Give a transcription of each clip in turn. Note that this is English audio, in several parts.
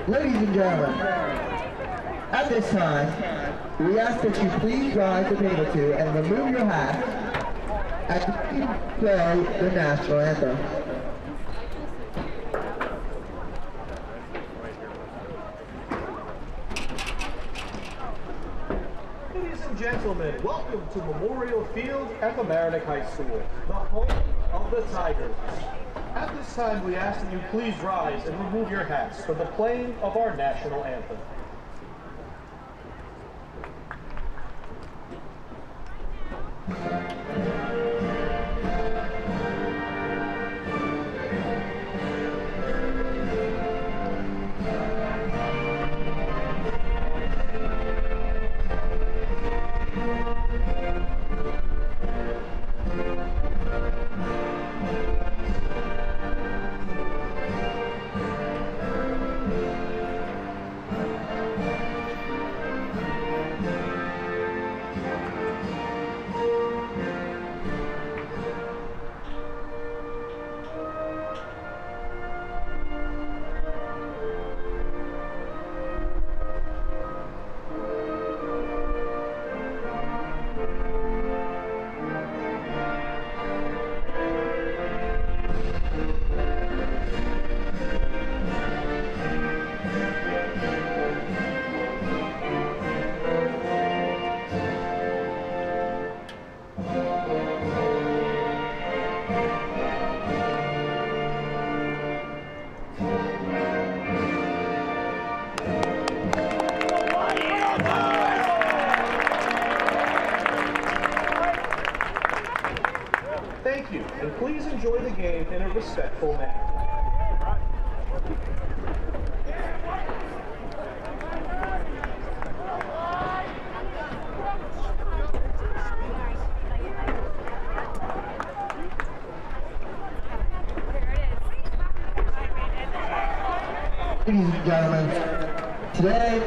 Ladies and gentlemen, at this time, we ask that you please rise if able to and remove your hat as we play the national anthem. Ladies and gentlemen, welcome to Memorial Field at Mamaroneck High School, the home of the Tigers. At this time, we ask that you please rise and remove your hats for the playing of our national anthem. Thank you, and please enjoy the game in a respectful manner. Ladies and gentlemen, today,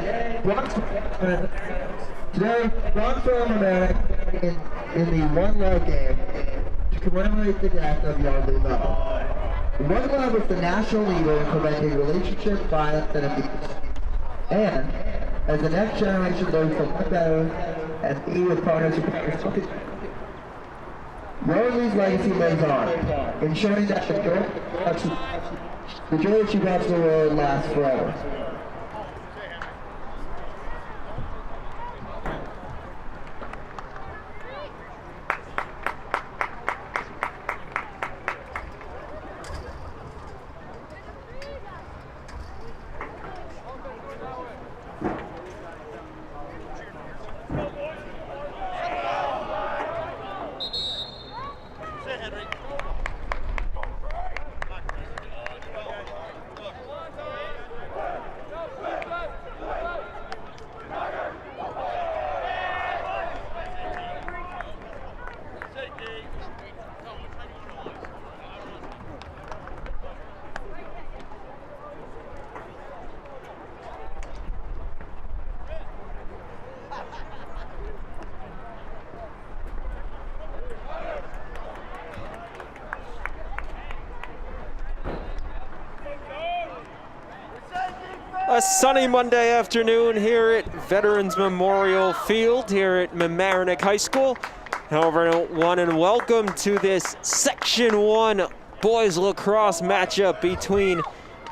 Bronxville and Mamaroneck in the One Love game to commemorate the death of Yardley Love. One Love was the national leader in preventing relationship violence and abuse. And as the next generation learns to live better and be with partners who practice, Yardley's legacy lives on, ensuring that the joy she brought to the world lasts forever. A sunny Monday afternoon here at Veterans Memorial Field here at Mamaroneck High School. However, everyone, and welcome to this Section 1 boys lacrosse matchup between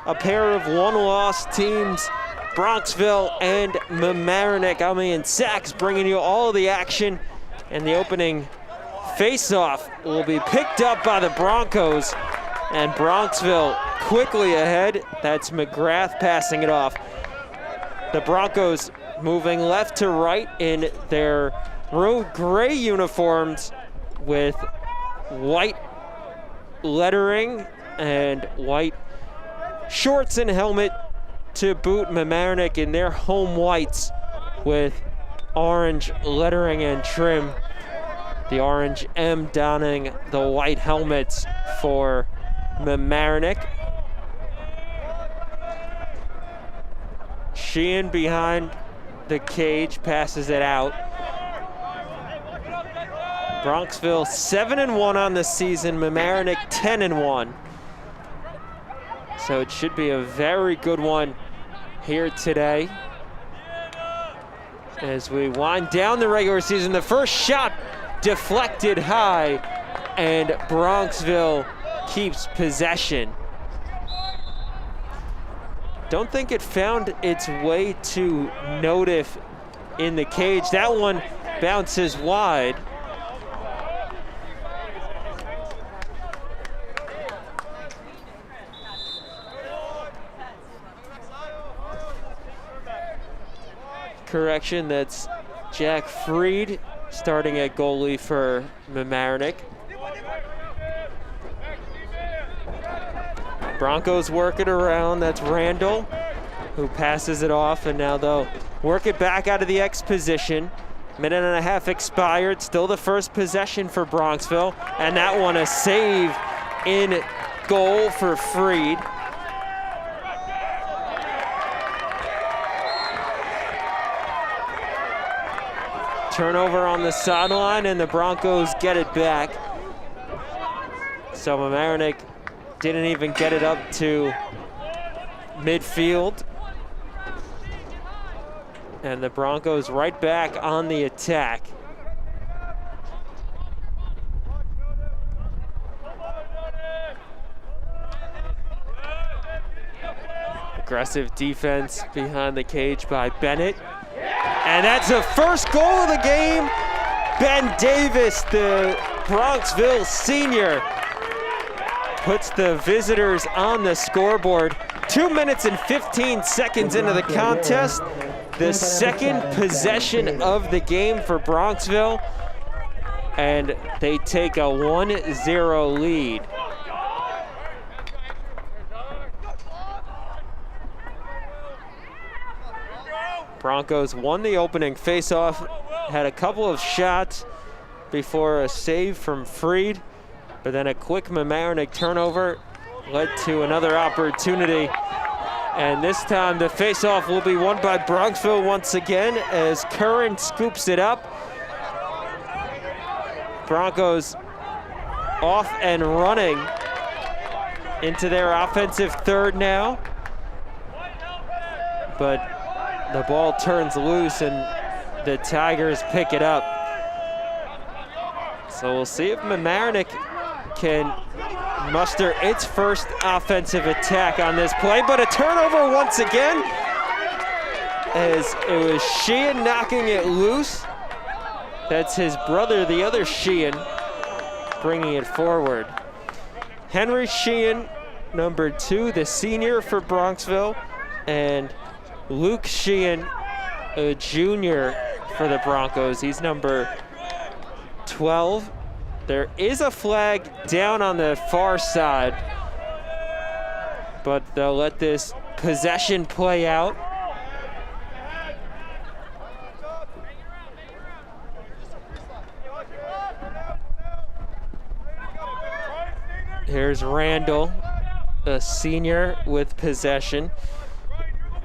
a pair of one-loss teams, Bronxville and Mamaroneck. I'm Ian Sachs bringing you all of the action, and the opening face-off will be picked up by the Broncos, and Bronxville quickly ahead. That's McGrath passing it off. The Broncos moving left to right in their road gray uniforms with white lettering and white shorts and helmet to boot. Mamaroneck in their home whites with orange lettering and trim. The orange M donning the white helmets for Mamaroneck. Sheehan behind the cage passes it out. Bronxville 7-1 on the season, Mamaroneck 10-1. So it should be a very good one here today. As we wind down the regular season, the first shot deflected high, and Bronxville keeps possession. Don't think it found its way to Notif in the cage. That one bounces wide. Correction, that's Jack Freed starting at goalie for Mamaroneck. Broncos work it around. That's Randall who passes it off, and now they'll work it back out of the X position. Minute and a half expired, still the first possession for Bronxville, and that one a save in goal for Freed. Turnover on the sideline, and the Broncos get it back. So Mamaroneck didn't even get it up to midfield. And the Broncos right back on the attack. Aggressive defense behind the cage by Bennett. And that's the first goal of the game. Ben Davis, the Bronxville senior, puts the visitors on the scoreboard. 2 minutes and 15 seconds into the contest. The second possession of the game for Bronxville, and they take a 1-0 lead. Broncos won the opening faceoff, had a couple of shots before a save from Freed, but then a quick Mamaroneck turnover led to another opportunity. And this time the faceoff will be won by Bronxville once again as Curran scoops it up. Broncos off and running into their offensive third now. But the ball turns loose and the Tigers pick it up. So we'll see if Mamaroneck can muster its first offensive attack on this play, but a turnover once again as it was Sheehan knocking it loose. That's his brother, the other Sheehan, bringing it forward. Henry Sheehan, number 2, the senior for Bronxville, and Luke Sheehan, a junior for the Broncos. He's number 12. There is a flag down on the far side, but they'll let this possession play out. Here's Randall, a senior with possession.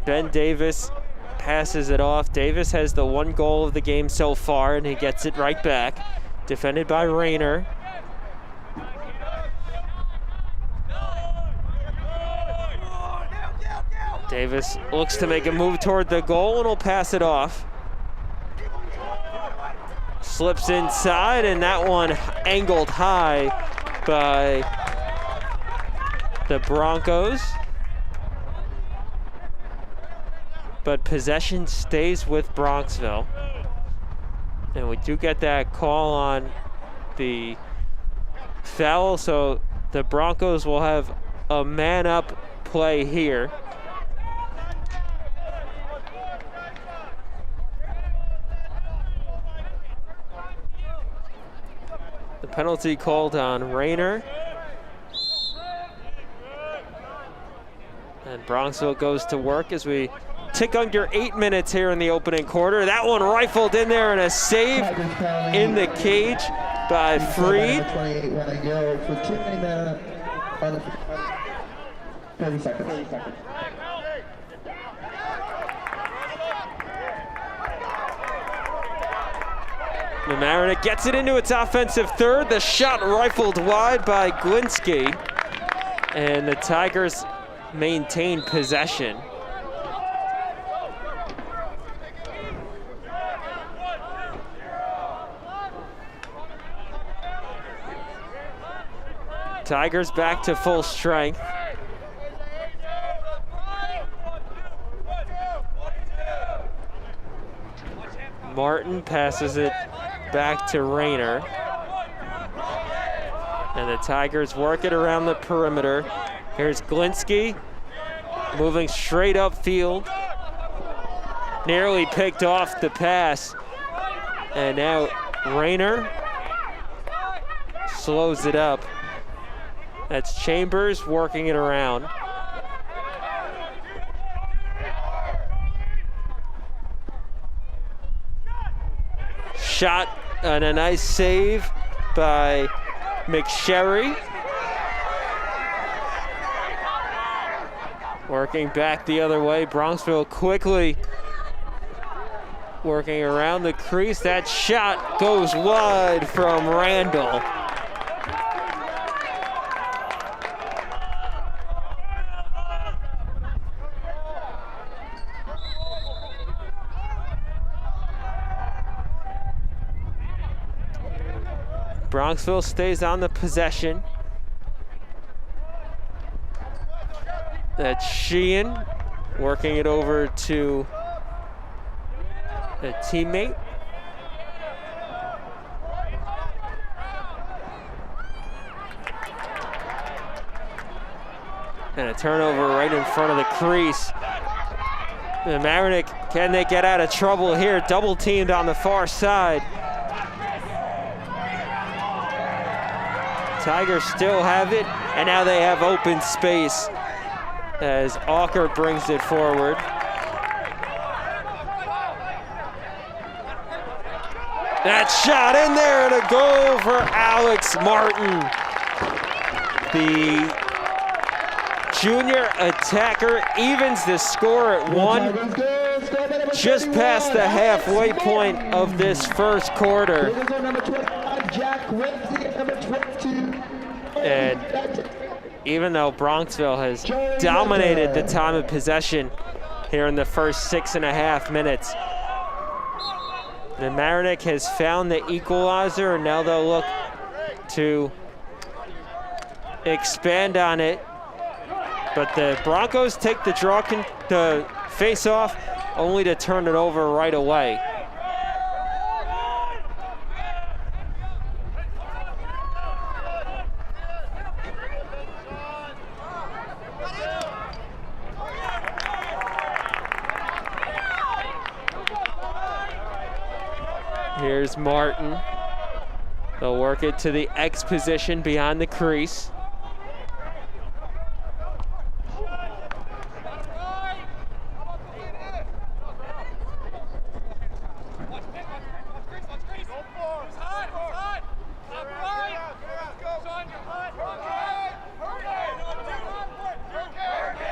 Ben Davis passes it off. Davis has the 1 goal of the game so far, and he gets it right back. Defended by Rayner. Davis looks to make a move toward the goal and will pass it off. Slips inside, and that one angled high by the Broncos. But possession stays with Bronxville. And we do get that call on the foul, so the Broncos will have a man-up play here. The penalty called on Rayner. And Bronxville goes to work as we tick under 8 minutes here in the opening quarter. That one rifled in there and a save in the cage by Freed. 30 seconds. Mamaroneck gets it into its offensive third. The shot rifled wide by Glinsky, and the Tigers maintain possession. Tigers back to full strength. Martin passes it back to Rayner. And the Tigers work it around the perimeter. Here's Glinsky moving straight upfield. Nearly picked off the pass. And now Rayner slows it up. That's Chambers working it around. Shot and a nice save by McSherry. Working back the other way. Bronxville quickly working around the crease. That shot goes wide from Randall. Bronxville stays on the possession. That's Sheehan working it over to a teammate. And a turnover right in front of the crease. And Mamaroneck, can they get out of trouble here? Double teamed on the far side. Tigers still have it, and now they have open space as Auker brings it forward. That shot in there, and a goal for Alex Martin. The junior attacker evens the score at 1, just past the halfway point of this first quarter. And even though Bronxville has dominated the time of possession here in the first 6.5 minutes, Mamaroneck has found the equalizer, and now they'll look to expand on it. But the Broncos take the face-off, only to turn it over right away. Here's Martin. They'll work it to the X position behind the crease.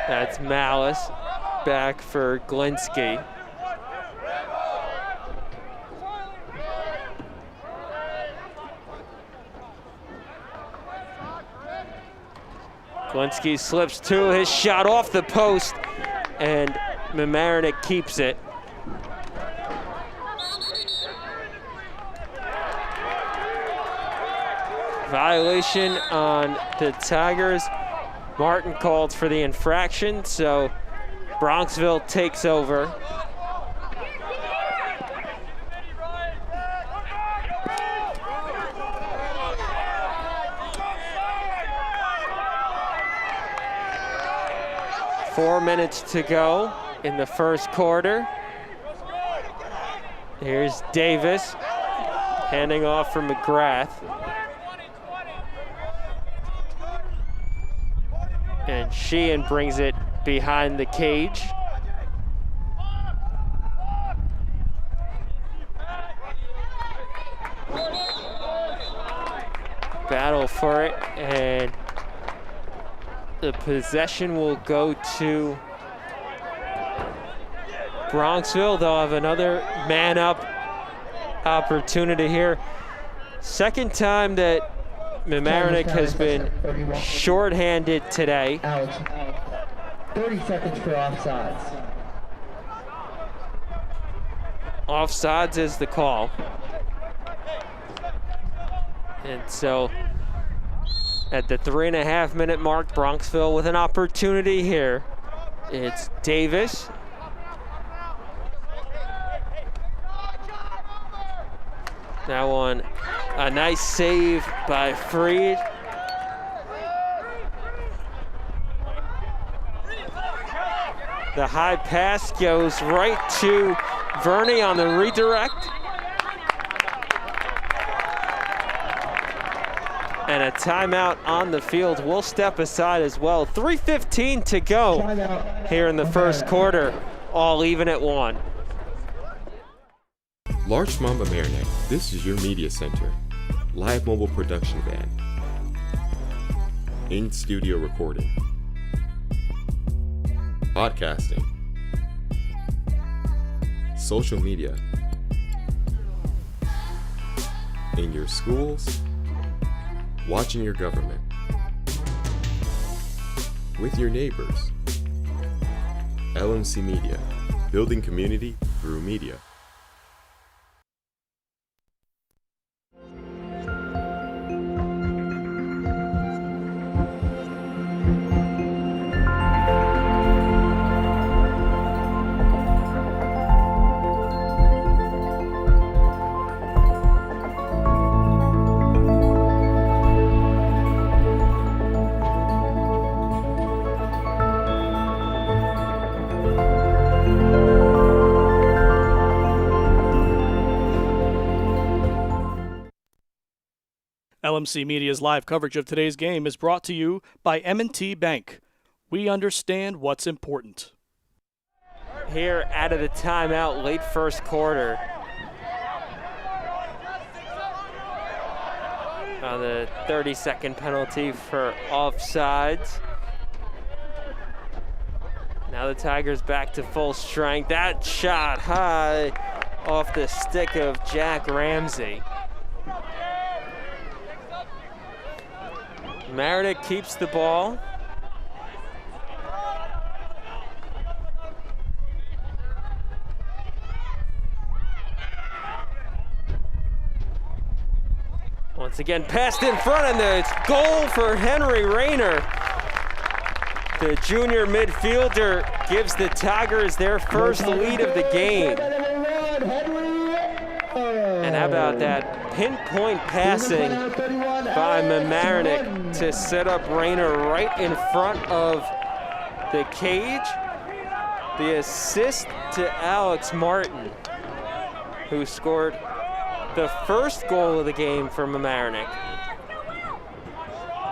That's Malice back for Glinsky. Glinsky slips to his shot off the post, and Mamaroneck keeps it. Violation on the Tigers. Martin called for the infraction, so Bronxville takes over. Four minutes to go in the first quarter. Here's Davis handing off for McGrath. And Sheehan brings it behind the cage. Battle for it, and the possession will go to Bronxville. They'll have another man-up opportunity here. Second time that Mamaroneck has been shorthanded today. Alex, 30 seconds for offsides. Offsides is the call. And so At the 3.5-minute mark, Bronxville with an opportunity here. It's Davis. That one, a nice save by Freed. The high pass goes right to Verney on the redirect. And a timeout on the field. We'll step aside as well. 3:15 to go here in the first quarter. All even at 1. Larchmont Mamaroneck, this is your media center. Live mobile production van. In-studio recording. Podcasting. Social media. In your schools. Watching your government. With your neighbors. LMC Media. Building community through media. LMC Media's live coverage of today's game is brought to you by M&T Bank. We understand what's important. Here out of the timeout, late first quarter. The 30-second penalty for offsides. Now the Tigers back to full strength. That shot high off the stick of Jack Ramsey. Mamaroneck keeps the ball. Once again, passed in front, and it's goal for Henry Rayner. The junior midfielder gives the Tigers their first lead of the game. And how about that pinpoint passing by Mamaroneck to set up Rayner right in front of the cage. The assist to Alex Martin, who scored the first goal of the game for Mamaroneck.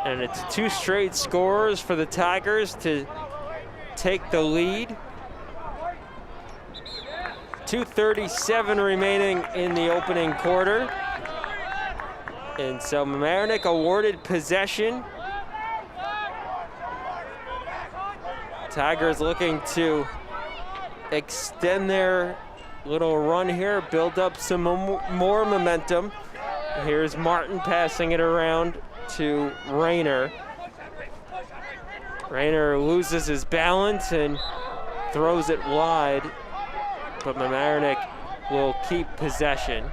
And it's 2 straight scores for the Tigers to take the lead. 2:37 remaining in the opening quarter. And so Mamaroneck awarded possession. Tigers looking to extend their little run here, build up some more momentum. Here's Martin passing it around to Rayner. Rayner loses his balance and throws it wide, but Mamaroneck will keep possession.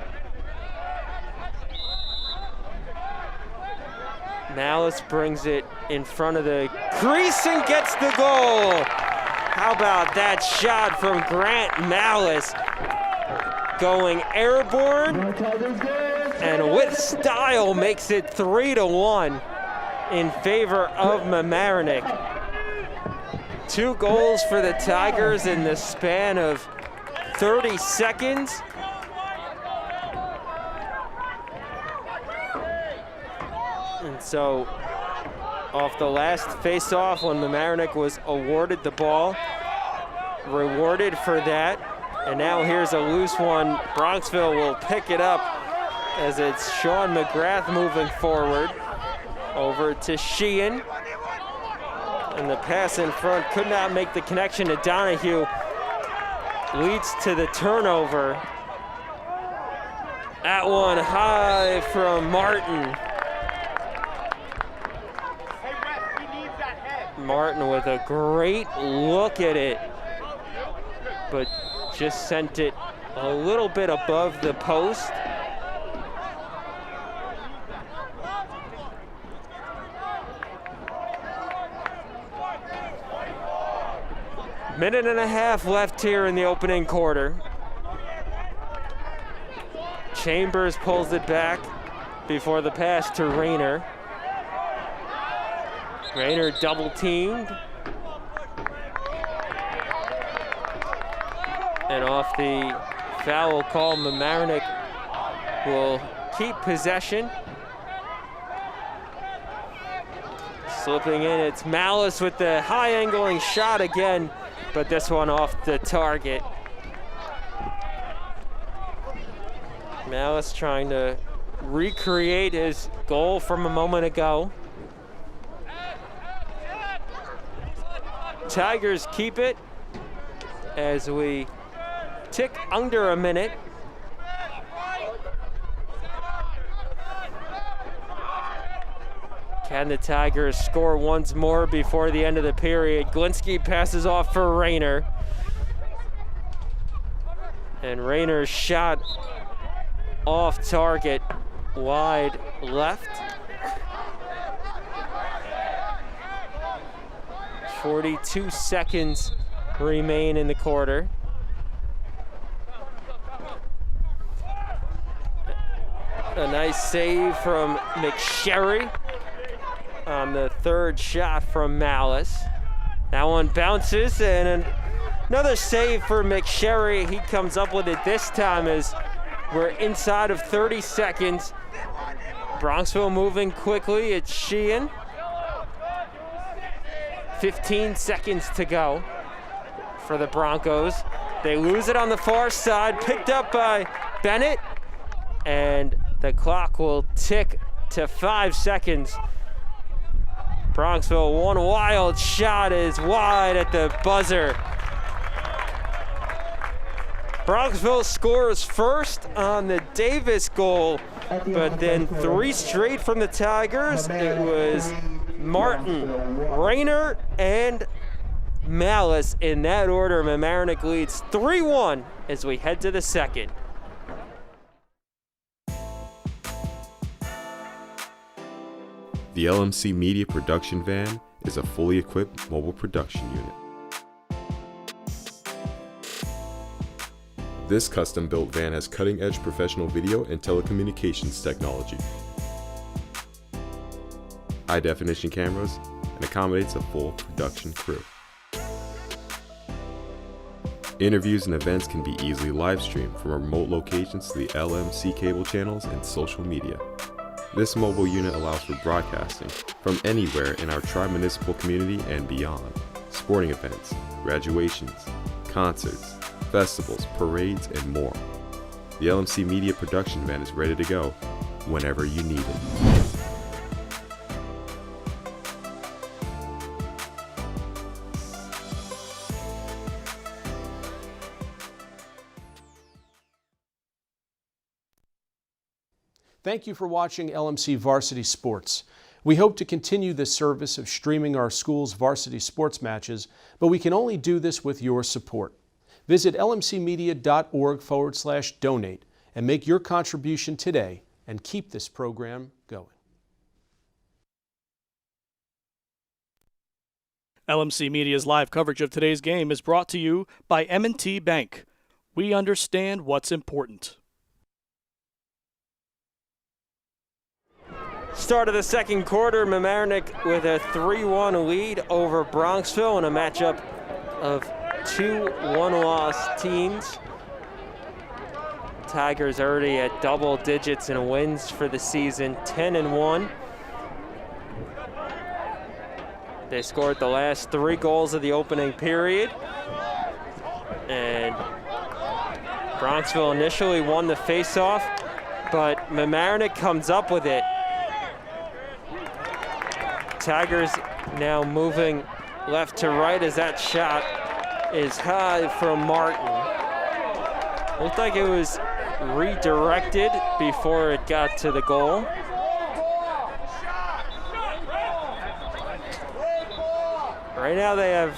Malice brings it in front of the crease and gets the goal. How about that shot from Grant Malice? Going airborne and with style makes it 3-1 in favor of Mamaroneck. 2 goals for the Tigers in the span of 30 seconds. And so off the last face-off when Mamaroneck was awarded the ball, rewarded for that. And now here's a loose one. Bronxville will pick it up as it's Sean McGrath moving forward. Over to Sheehan. And the pass in front could not make the connection to Donahue. Leads to the turnover. That one high from Martin. Martin with a great look at it, but just sent it a little bit above the post. Minute and a half left here in the opening quarter. Chambers pulls it back before the pass to Rayner. Rayner double teamed. And off the foul call, Mamaroneck will keep possession. Slipping in, it's Malice with the high angling shot again, but this one off the target. Malice trying to recreate his goal from a moment ago. Tigers keep it as we tick under a minute. Can the Tigers score once more before the end of the period? Glinsky passes off for Rayner. And Rayner's shot off target, wide left. 42 seconds remain in the quarter. A nice save from McSherry on the third shot from Malice. That one bounces, and another save for McSherry. He comes up with it this time as we're inside of 30 seconds. Bronxville moving quickly. It's Sheehan. 15 seconds to go for the Broncos. They lose it on the far side, picked up by Bennett, and the clock will tick to 5 seconds. Bronxville, one wild shot is wide at the buzzer. Bronxville scores first on the Davis goal, but then 3 straight from the Tigers. It was Martin, Rayner, and Malice in that order. Mamaroneck leads 3-1 as we head to the second. The LMC Media Production Van is a fully equipped mobile production unit. This custom-built van has cutting-edge professional video and telecommunications technology, high-definition cameras, and accommodates a full production crew. Interviews and events can be easily live-streamed from remote locations to the LMC cable channels and social media. This mobile unit allows for broadcasting from anywhere in our tri-municipal community and beyond. Sporting events, graduations, concerts, festivals, parades, and more. The LMC Media Production Van is ready to go whenever you need it. Thank you for watching LMC Varsity Sports. We hope to continue this service of streaming our school's varsity sports matches, but we can only do this with your support. Visit lmcmedia.org/donate and make your contribution today and keep this program going. LMC Media's live coverage of today's game is brought to you by M&T Bank. We understand what's important. Start of the second quarter, Mamaroneck with a 3-1 lead over Bronxville in a matchup of 2 one-loss teams. Tigers already at double digits in wins for the season, 10-1. They scored the last 3 goals of the opening period. And Bronxville initially won the face-off, but Mamaroneck comes up with it. Tigers now moving left to right as that shot is high from Martin. Looked like it was redirected before it got to the goal. Right now they have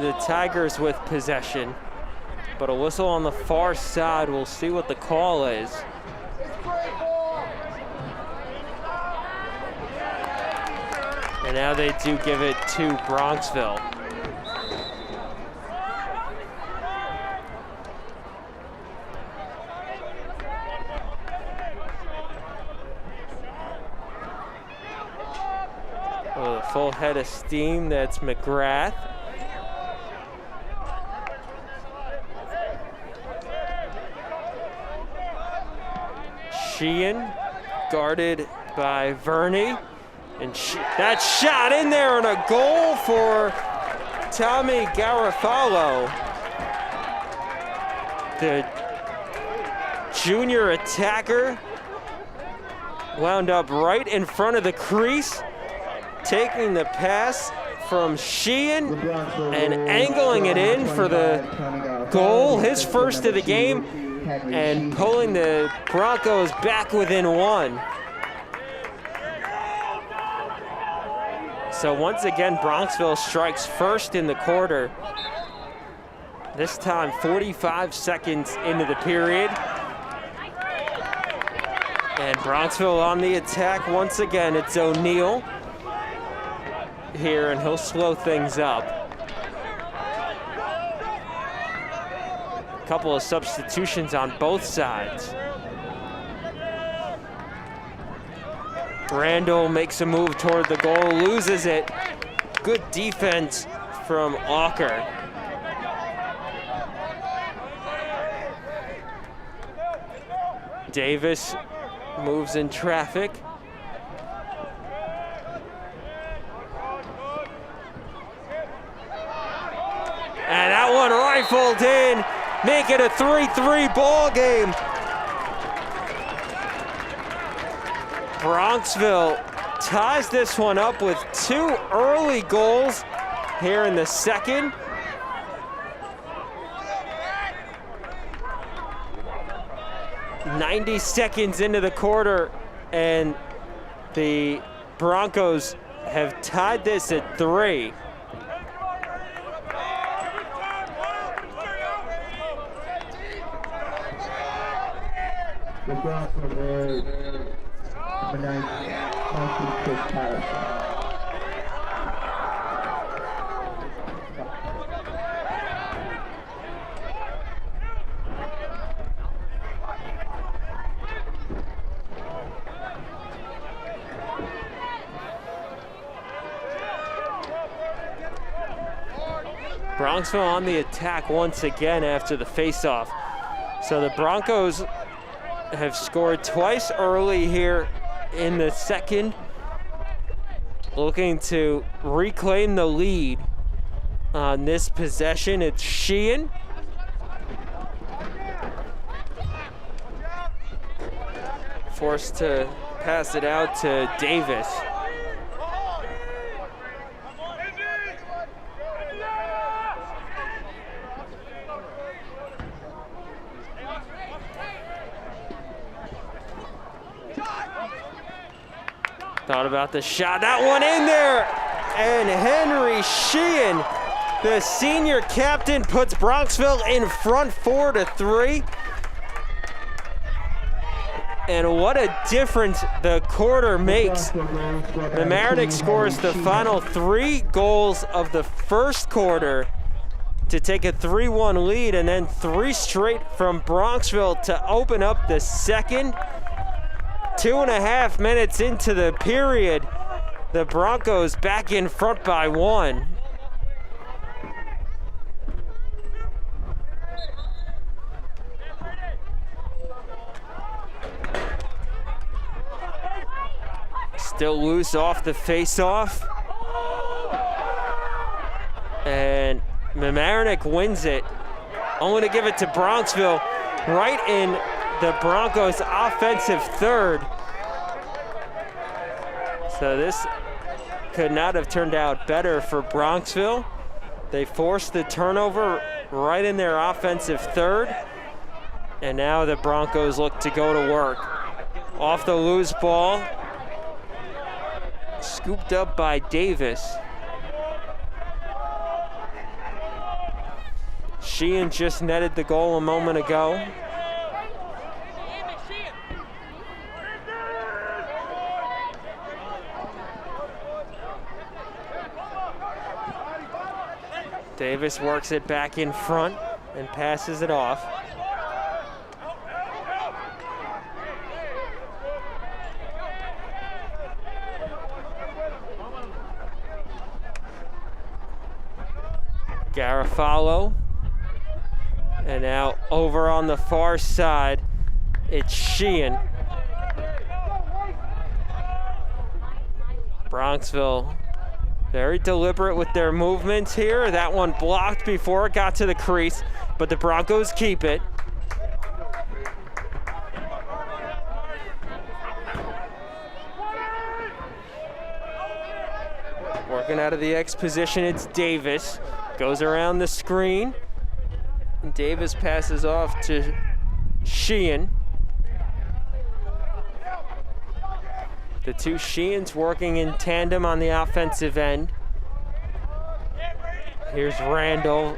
the Tigers with possession, but a whistle on the far side. We'll see what the call is. And now they do give it to Bronxville. head of steam. That's McGrath. Sheehan guarded by Verney. And that shot in there and a goal for Tommy Garofalo. The junior attacker wound up right in front of the crease, taking the pass from Sheehan and angling it in for the goal, his first of the game, and pulling the Broncos back within one. So once again, Bronxville strikes first in the quarter. This time 45 seconds into the period. And Bronxville on the attack once again. It's O'Neal here, and he'll slow things up. A couple of substitutions on both sides. Randall makes a move toward the goal, loses it. Good defense from Walker. Davis moves in traffic. And that one rifled in, make it a 3-3 ball game. Bronxville ties this one up with 2 early goals here in the second. "90 seconds into the quarter, and the Broncos have tied this at 3. The Broncos number 19, Chris Patterson. Bronxville on the attack once again after the faceoff. So the Broncos have scored twice early here in the second, looking to reclaim the lead on this possession. It's Sheehan. Forced to pass it out to Davis. Thought about the shot, that one in there, and Henry Sheehan, the senior captain, puts Bronxville in front 4-3. And what a difference the quarter makes. Mamaroneck scores the final 3 goals of the first quarter to take a 3-1 lead, and then 3 straight from Bronxville to open up the second. 2.5 minutes into the period, the Broncos back in front by 1. Still loose off the face-off. And Mamaroneck wins it. Only to give it to Bronxville right in the Broncos' offensive third. So this could not have turned out better for Bronxville. They forced the turnover right in their offensive third. And now the Broncos look to go to work. Off the loose ball. Scooped up by Davis. Sheehan just netted the goal a moment ago. Davis works it back in front and passes it off. Garofalo. And now over on the far side, it's Sheehan. Bronxville very deliberate with their movements here. That one blocked before it got to the crease, but the Broncos keep it. Working out of the X position, it's Davis. Goes around the screen. And Davis passes off to Sheehan. The two Sheehans working in tandem on the offensive end. Here's Randall.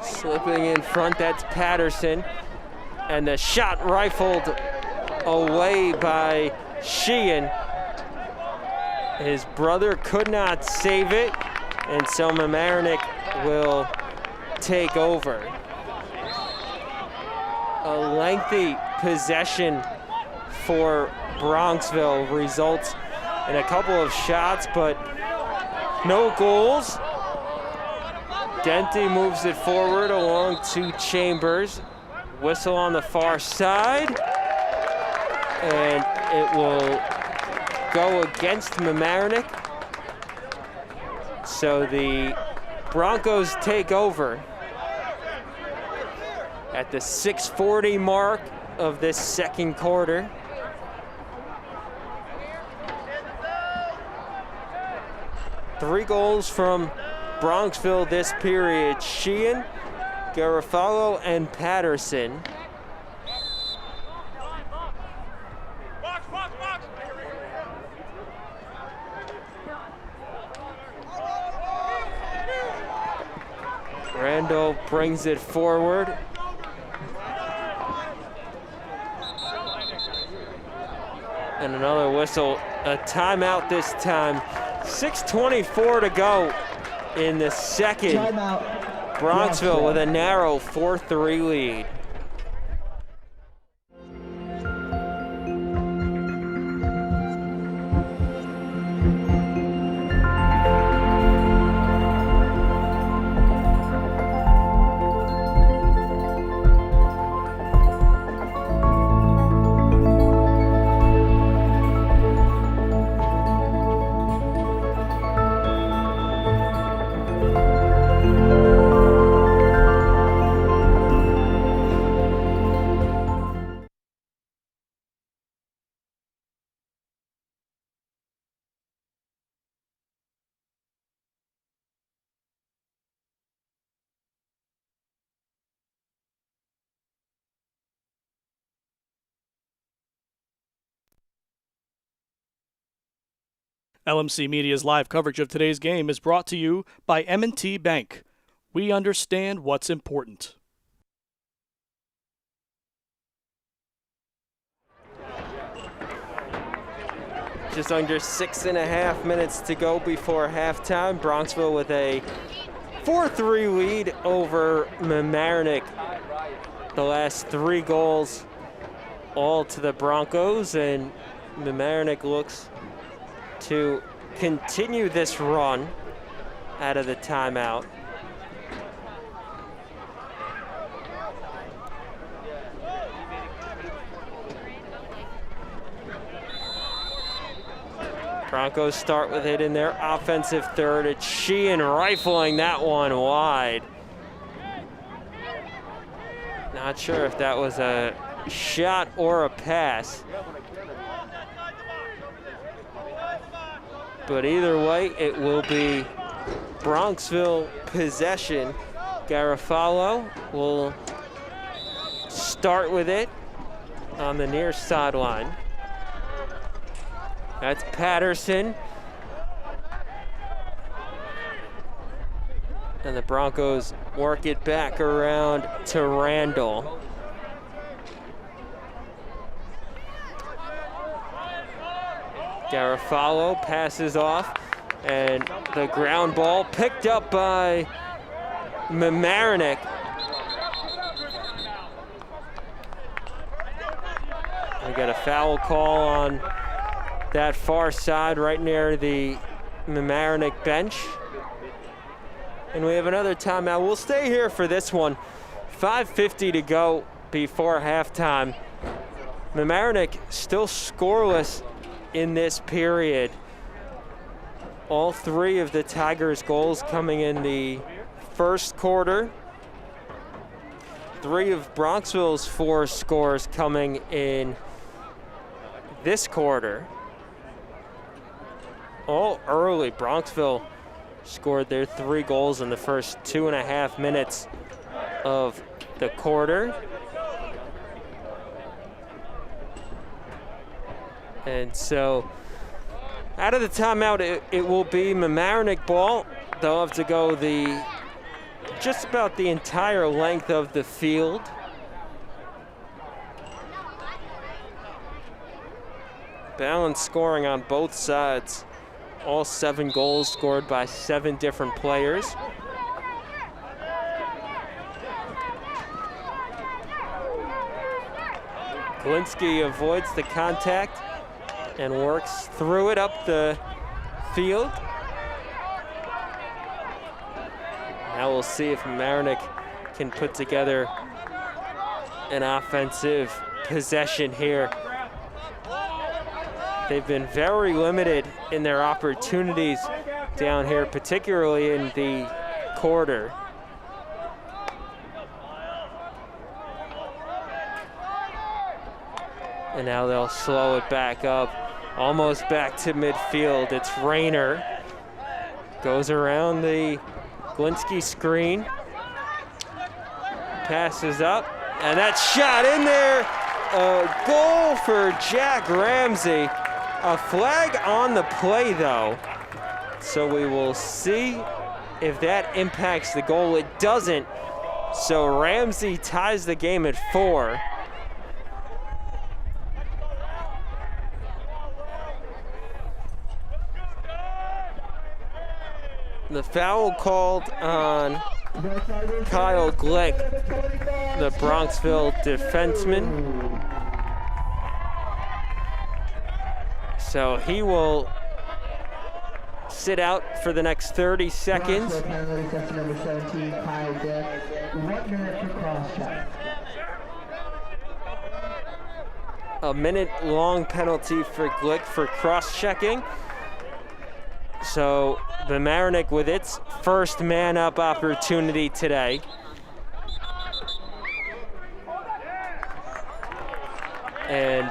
Slipping in front, that's Patterson. And the shot rifled away by Sheehan. His brother could not save it, and so Mamaroneck will take over. A lengthy possession for Bronxville results in a couple of shots, but no goals. Dente moves it forward along to Chambers. Whistle on the far side. And it will go against Mamaroneck. So the Broncos take over at the 6:40 mark of this second quarter. Three goals from Bronxville this period. Sheehan, Garofalo, and Patterson. Randall brings it forward. And another whistle, a timeout this time. 6:24 to go in the second. Timeout. Bronxville with a narrow 4-3 lead. LMC Media's live coverage of today's game is brought to you by M&T Bank. We understand what's important. Just under 6.5 minutes to go before halftime. Bronxville with a 4-3 lead over Mamaroneck. The last three goals all to the Broncos, and Mamaroneck looks to continue this run out of the timeout. Broncos start with it in their offensive third. It's Sheehan rifling that one wide. Not sure if that was a shot or a pass. But either way, it will be Bronxville possession. Garofalo will start with it on the near sideline. That's Patterson. And the Broncos work it back around to Randall. Garofalo passes off, and the ground ball picked up by Mamaroneck. We got a foul call on that far side right near the Mamaroneck bench. And we have another timeout. We'll stay here for this one. 5:50 to go before halftime. Mamaroneck still scoreless in this period. All three of the Tigers' goals coming in the first quarter. Three of Bronxville's 4 scores coming in this quarter. All early. Bronxville scored their 3 goals in the first 2.5 minutes of the quarter. And so out of the timeout, it will be Mamaroneck ball. They'll have to go just about the entire length of the field. Balanced scoring on both sides. All 7 goals scored by 7 different players. Glinski avoids the contact and works through it up the field. Now we'll see if Mamaroneck can put together an offensive possession here. They've been very limited in their opportunities down here, particularly in the quarter. And now they'll slow it back up, almost back to midfield. It's Rayner. Goes around the Glinski screen. Passes up, and that shot in there. A goal for Jack Ramsey. A flag on the play, though. So we will see if that impacts the goal. It doesn't. So Ramsey ties the game at 4. The foul called on Kyle Glick, the Bronxville defenseman. So he will sit out for the next 30 seconds. 1 minute for cross-check. A minute-long penalty for Glick for cross-checking. So Mamaroneck with its first man-up opportunity today. And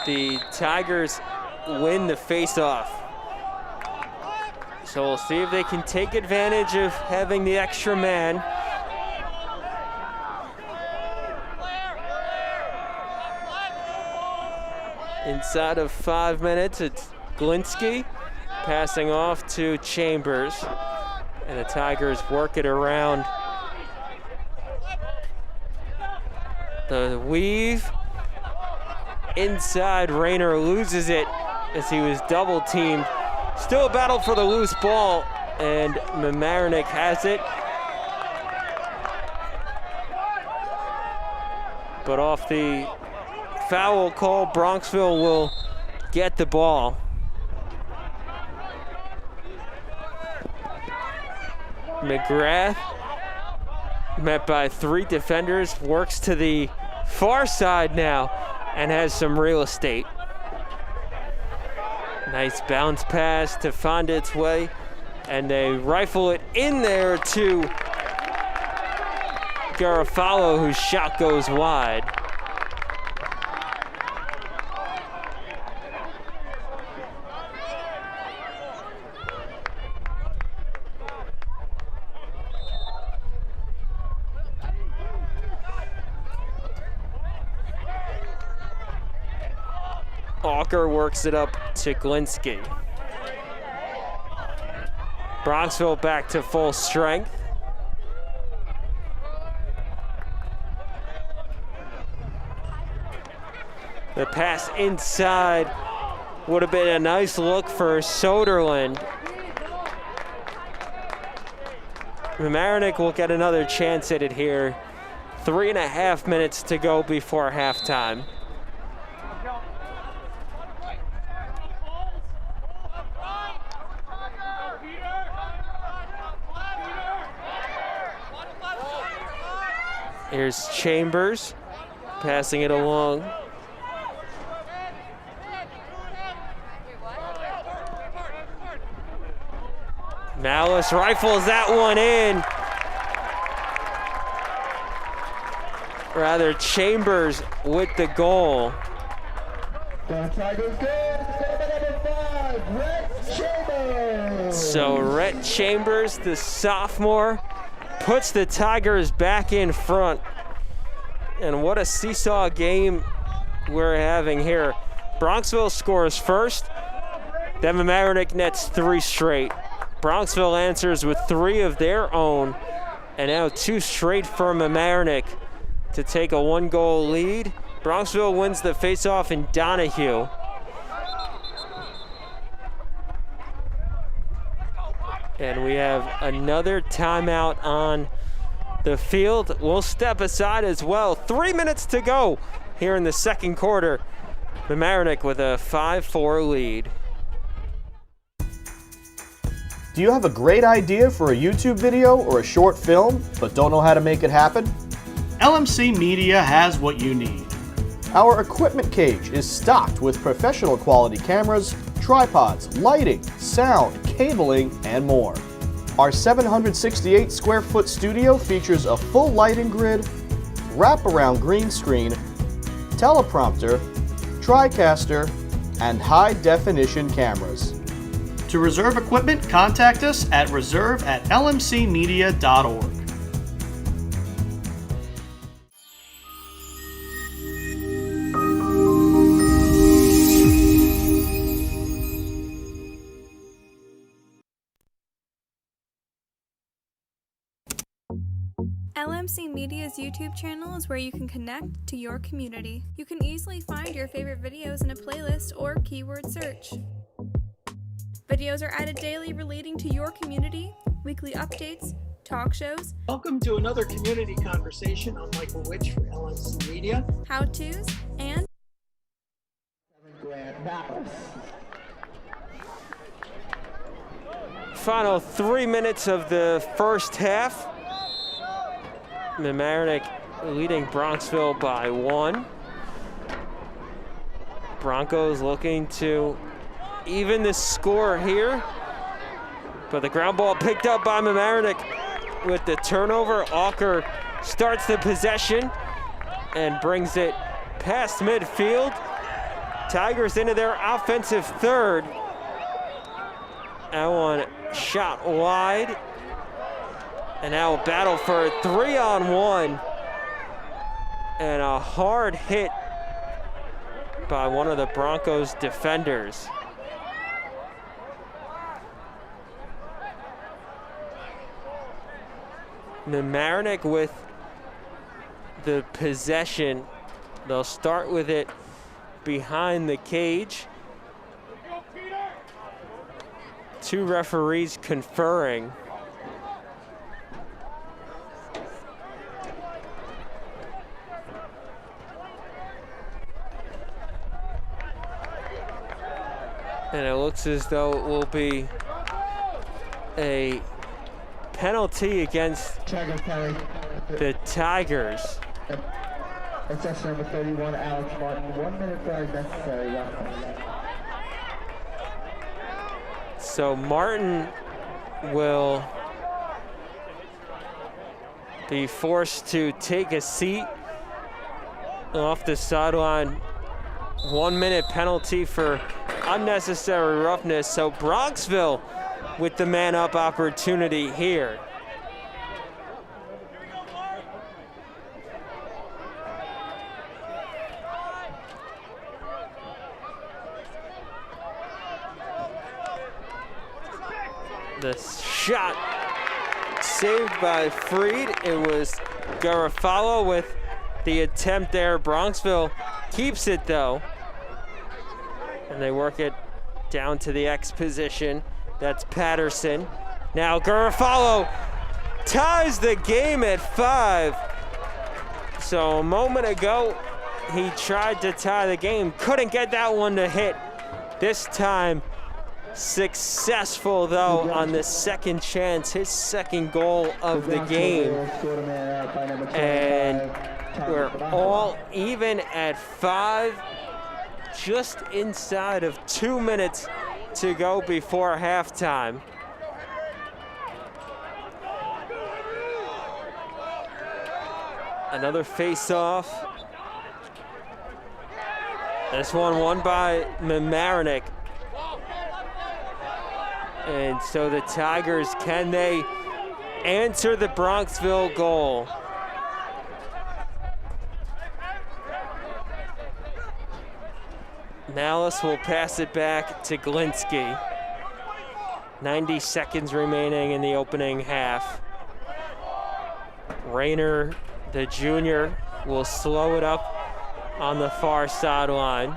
the Tigers win the face-off. So we'll see if they can take advantage of having the extra man. Inside of 5 minutes, it's Glinski passing off to Chambers. And the Tigers work it around the weave. Inside, Rayner loses it as he was double teamed. Still a battle for the loose ball, and Mamaroneck has it. But off the foul call, Bronxville will get the ball. McGrath, met by 3 defenders, works to the far side now and has some real estate. Nice bounce pass to find its way, and they rifle it in there to Garofalo, whose shot goes wide. Walker works it up to Glinski. Bronxville back to full strength. The pass inside Would have been a nice look for Soderland. Mamaroneck will get another chance at it here. 3.5 minutes to go before halftime. Here's Chambers passing it along. Malice rifles that one in. Rather, Chambers with the goal. So Rhett Chambers, the sophomore, puts the Tigers back in front. And what a seesaw game we're having here. Bronxville scores first, then Mamaroneck nets 3 straight. Bronxville answers with 3 of their own, and now 2 straight for Mamaroneck to take a 1-goal lead. Bronxville wins the faceoff in Donahue. And we have another timeout on the field. We'll step aside as well. 3 minutes to go here in the second quarter. Mamaroneck with a 5-4 lead. Do you have a great idea for a YouTube video or a short film, but don't know how to make it happen? LMC Media has what you need. Our equipment cage is stocked with professional quality cameras, tripods, lighting, sound, cabling, and more. Our 768 square foot studio features a full lighting grid, wraparound green screen, teleprompter, TriCaster, and high definition cameras. To reserve equipment, contact us at reserve@lmcmedia.org. LMC Media's YouTube channel is where you can connect to your community. You can easily find your favorite videos in a playlist or keyword search. Videos are added daily relating to your community, weekly updates, talk shows. Welcome to another community conversation. I'm Michael Witch for LMC Media. How-tos, and Final 3 minutes of the first half. Mamaroneck leading Bronxville by 1. Broncos looking to even the score here, but the ground ball picked up by Mamaroneck with the turnover. Walker starts the possession and brings it past midfield. Tigers into their offensive third. That one shot wide, and now a battle for a 3-on-1, and a hard hit by one of the Broncos defenders. Mamaroneck with the possession. They'll start with it behind the cage. 2 referees conferring. And it looks as though it will be a penalty against the Tigers. That's number 31, Alex Martin. 1 minute flag necessary. So Martin will be forced to take a seat off the sideline. 1 minute penalty for unnecessary roughness. So Bronxville with the man-up opportunity here. The shot saved by Freed. It was Garofalo with the attempt there. Bronxville keeps it though. And they work it down to the X position. That's Patterson. Now Garofalo ties the game at 5. So a moment ago, he tried to tie the game, couldn't get that one to hit. This time, successful though on the second chance, his second goal of the game. And we're all even at 5, just inside of 2 minutes to go before halftime. Another face-off. This one won by Mamaroneck. And so the Tigers, can they answer the Bronxville goal? Malice will pass it back to Glinsky. 90 seconds remaining in the opening half. Rayner, the junior, will slow it up on the far sideline.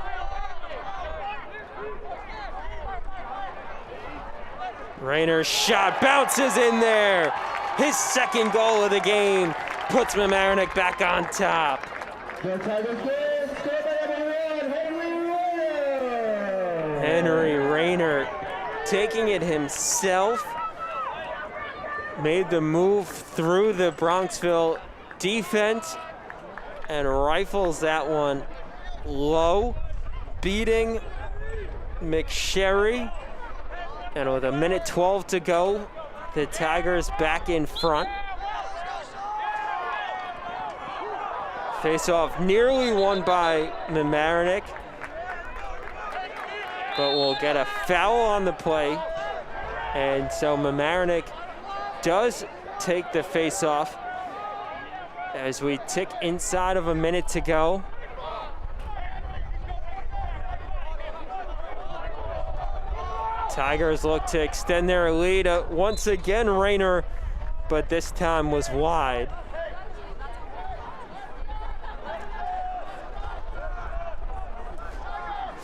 Rayner's shot bounces in there. His second goal of the game puts Mamaroneck back on top. Henry Rayner taking it himself, made the move through the Bronxville defense and rifles that one low, beating McSherry. And with 1:12 to go, the Tigers back in front. Face-off nearly won by Mamaroneck, but we'll get a foul on the play. And so Mamaroneck does take the face-off as we tick inside of 1 minute to go. Tigers look to extend their lead. Once again, Rayner, but this time was wide.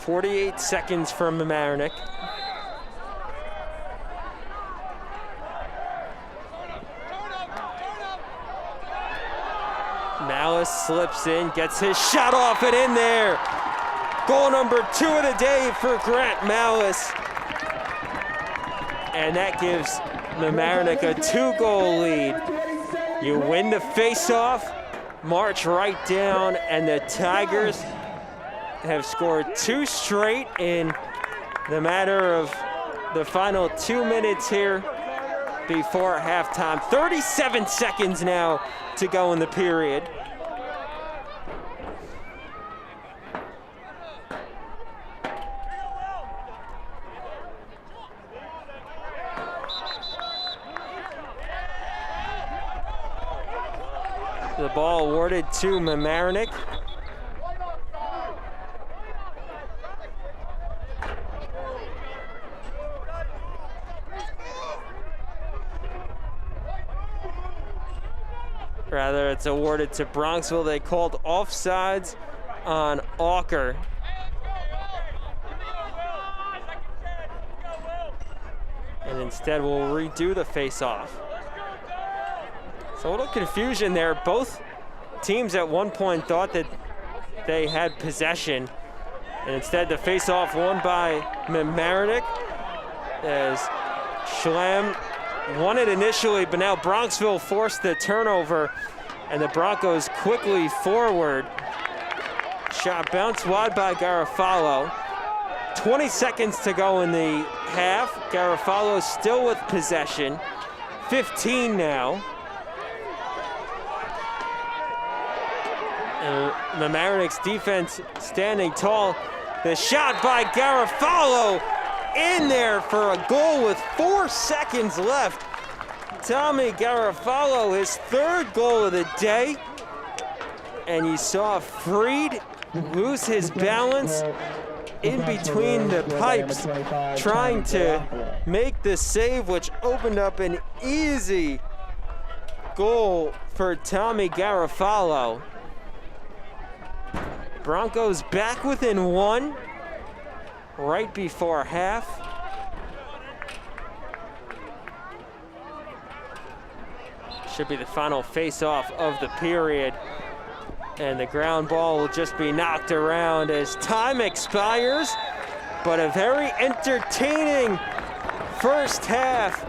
.48 seconds for Mamaroneck. Malice slips in, gets his shot off and in there. Goal number 2 of the day for Grant Malice. And that gives Mamaroneck a 2-goal lead. You win the face-off, march right down, and the Tigers have scored 2 straight in the matter of the final 2 minutes here before halftime. 37 seconds now to go in the period. The ball awarded to Mamaroneck. Rather, it's awarded to Bronxville. They called offsides on Auker. And instead we'll redo the face-off. So a little confusion there. Both teams at one point thought that they had possession. And instead the face-off won by Mamaroneck as Schlam won it initially, but now Bronxville forced the turnover and the Broncos quickly forward. Shot bounced wide by Garofalo. 20 seconds to go in the half. Garofalo still with possession. 15 now. And Mamaroneck's defense standing tall. The shot by Garofalo in there for a goal with 4 seconds left. Tommy Garofalo, his 3rd goal of the day. And you saw Freed lose his balance in between the pipes, trying to make the save, which opened up an easy goal for Tommy Garofalo. Broncos back within 1. right before half. Should be the final face-off of the period. And the ground ball will just be knocked around as time expires. But a very entertaining first half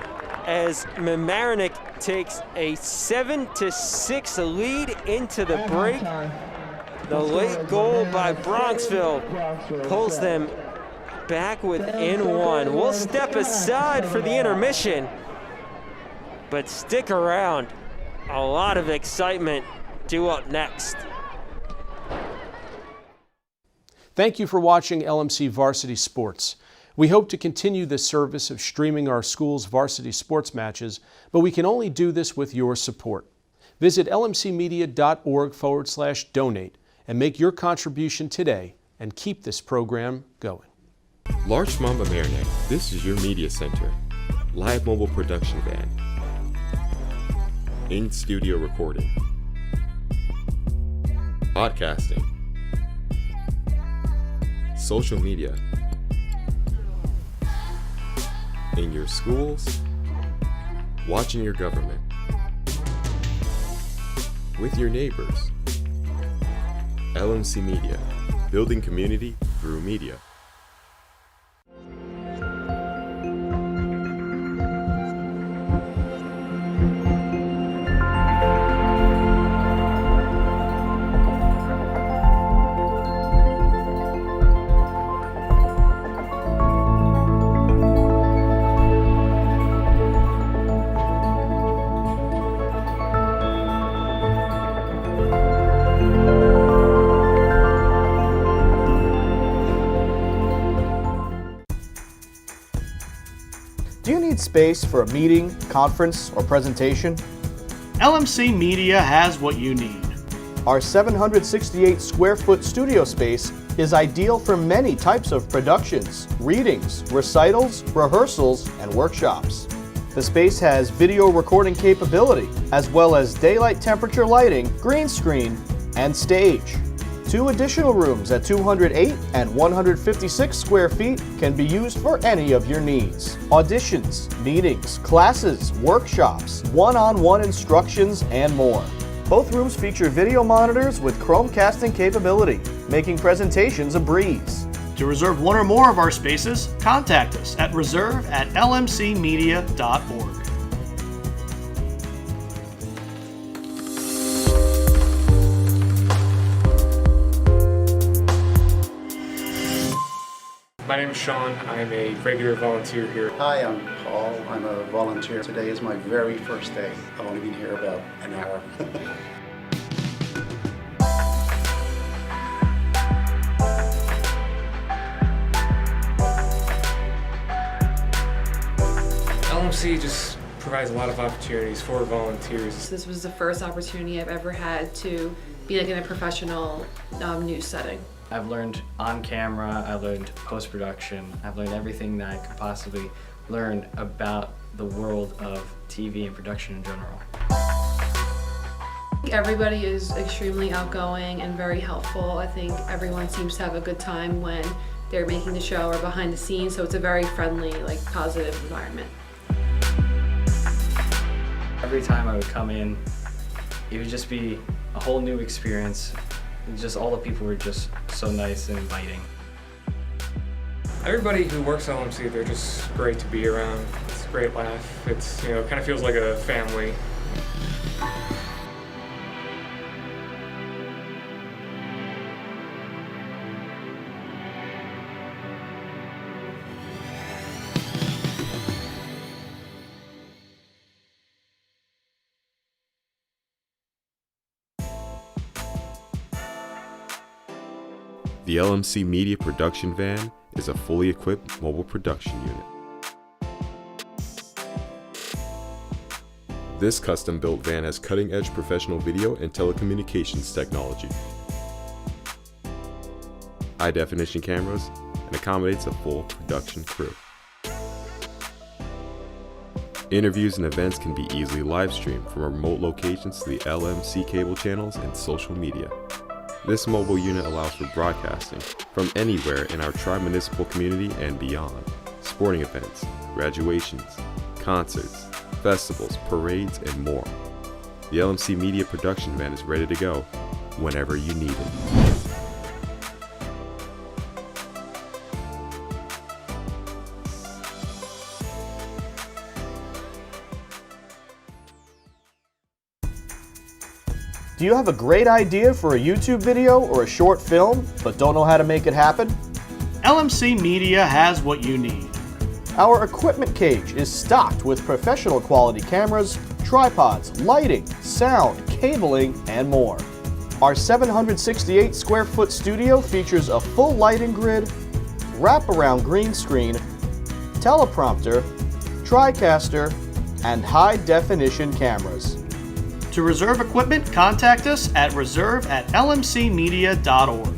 as Mamaroneck takes a 7-6 lead into the break. The late goal by Bronxville pulls them back within one. We'll step aside for the intermission, but stick around. A lot of excitement due up next. Thank you for watching LMC Varsity Sports. We hope to continue this service of streaming our school's varsity sports matches, but we can only do this with your support. Visit lmcmedia.org/donate and make your contribution today and keep this program going. Larchmont Mamaroneck, this is your media center. Live mobile production van. In-studio recording. Podcasting. Social media. In your schools. Watching your government. With your neighbors. LMC Media. Building community through media. Do you need space for a meeting, conference, or presentation? LMC Media has what you need. Our 768 square foot studio space is ideal for many types of productions, readings, recitals, rehearsals, and workshops. The space has video recording capability, as well as daylight temperature lighting, green screen, and stage. 2 additional rooms at 208 and 156 square feet can be used for any of your needs. Auditions, meetings, classes, workshops, one-on-one instructions, and more. Both rooms feature video monitors with Chromecasting capability, making presentations a breeze. To reserve one or more of our spaces, contact us at reserve@lmcmedia.org. My name is Sean. I'm a regular volunteer here. Hi, I'm Paul. I'm a volunteer. Today is my very first day. I've only been here about an hour. LMC just provides a lot of opportunities for volunteers. This was the first opportunity I've ever had to be like in a professional news setting. I've learned on camera, I learned post-production, I've learned everything that I could possibly learn about the world of TV and production in general. Everybody is extremely outgoing and very helpful. I think everyone seems to have a good time when they're making the show or behind the scenes, so it's a very friendly, like, positive environment. Every time I would come in, it would just be a whole new experience. Just all the people were just so nice and inviting. Everybody who works at LMC, they're just great to be around. It's a great laugh. It's, it kind of feels like a family. The LMC Media Production Van is a fully equipped mobile production unit. This custom-built van has cutting-edge professional video and telecommunications technology, high-definition cameras, and accommodates a full production crew. Interviews and events can be easily live-streamed from remote locations to the LMC cable channels and social media. This mobile unit allows for broadcasting from anywhere in our tri-municipal community and beyond. Sporting events, graduations, concerts, festivals, parades, and more. The LMC Media production van is ready to go whenever you need it. Do you have a great idea for a YouTube video or a short film, but don't know how to make it happen? LMC Media has what you need. Our equipment cage is stocked with professional quality cameras, tripods, lighting, sound, cabling, and more. Our 768 square foot studio features a full lighting grid, wraparound green screen, teleprompter, TriCaster, and high definition cameras. To reserve equipment, contact us at reserve@lmcmedia.org.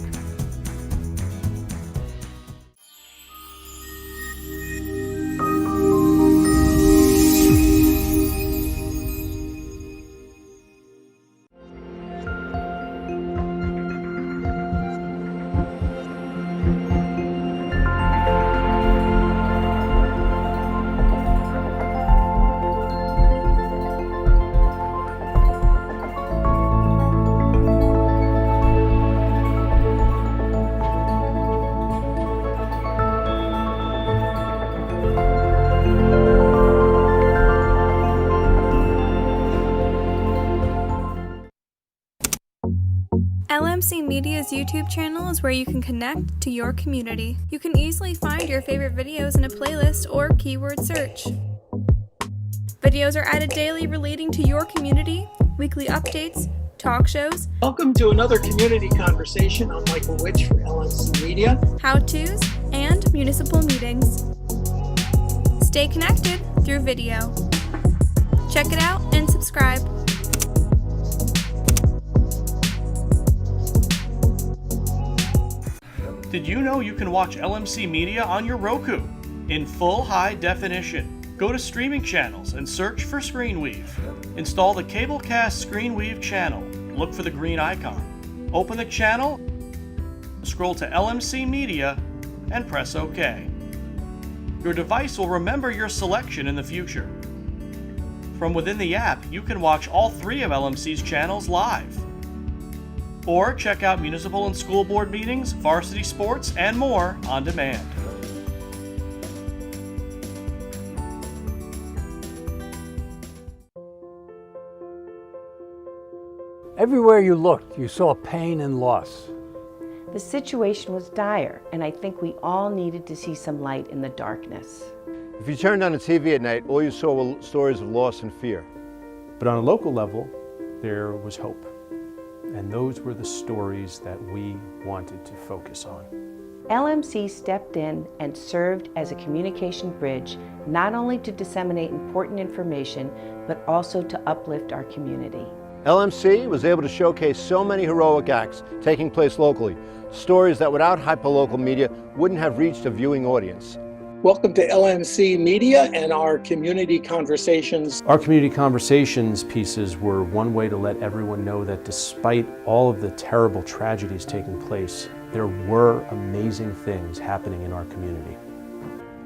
LMC Media's YouTube channel is where you can connect to your community. You can easily find your favorite videos in a playlist or keyword search. Videos are added daily relating to your community, weekly updates, talk shows. Welcome to another community conversation. I'm Michael Witch for LMC Media. How-tos, and municipal meetings. Stay connected through video. Check it out and subscribe. Did you know you can watch LMC Media on your Roku in full high definition? Go to streaming channels and search for ScreenWeave. Install the Cablecast ScreenWeave channel. Look for the green icon. Open the channel, scroll to LMC Media, and press OK. Your device will remember your selection in the future. From within the app, you can watch all 3 of LMC's channels live. Or check out municipal and school board meetings, varsity sports, and more on demand. Everywhere you looked, you saw pain and loss. The situation was dire, and I think we all needed to see some light in the darkness. If you turned on the TV at night, all you saw were stories of loss and fear. But on a local level, there was hope. And those were the stories that we wanted to focus on. LMC stepped in and served as a communication bridge, not only to disseminate important information, but also to uplift our community. LMC was able to showcase so many heroic acts taking place locally, stories that without hyperlocal media wouldn't have reached a viewing audience. Welcome to LMC Media and our community conversations. Our community conversations pieces were one way to let everyone know that despite all of the terrible tragedies taking place, there were amazing things happening in our community.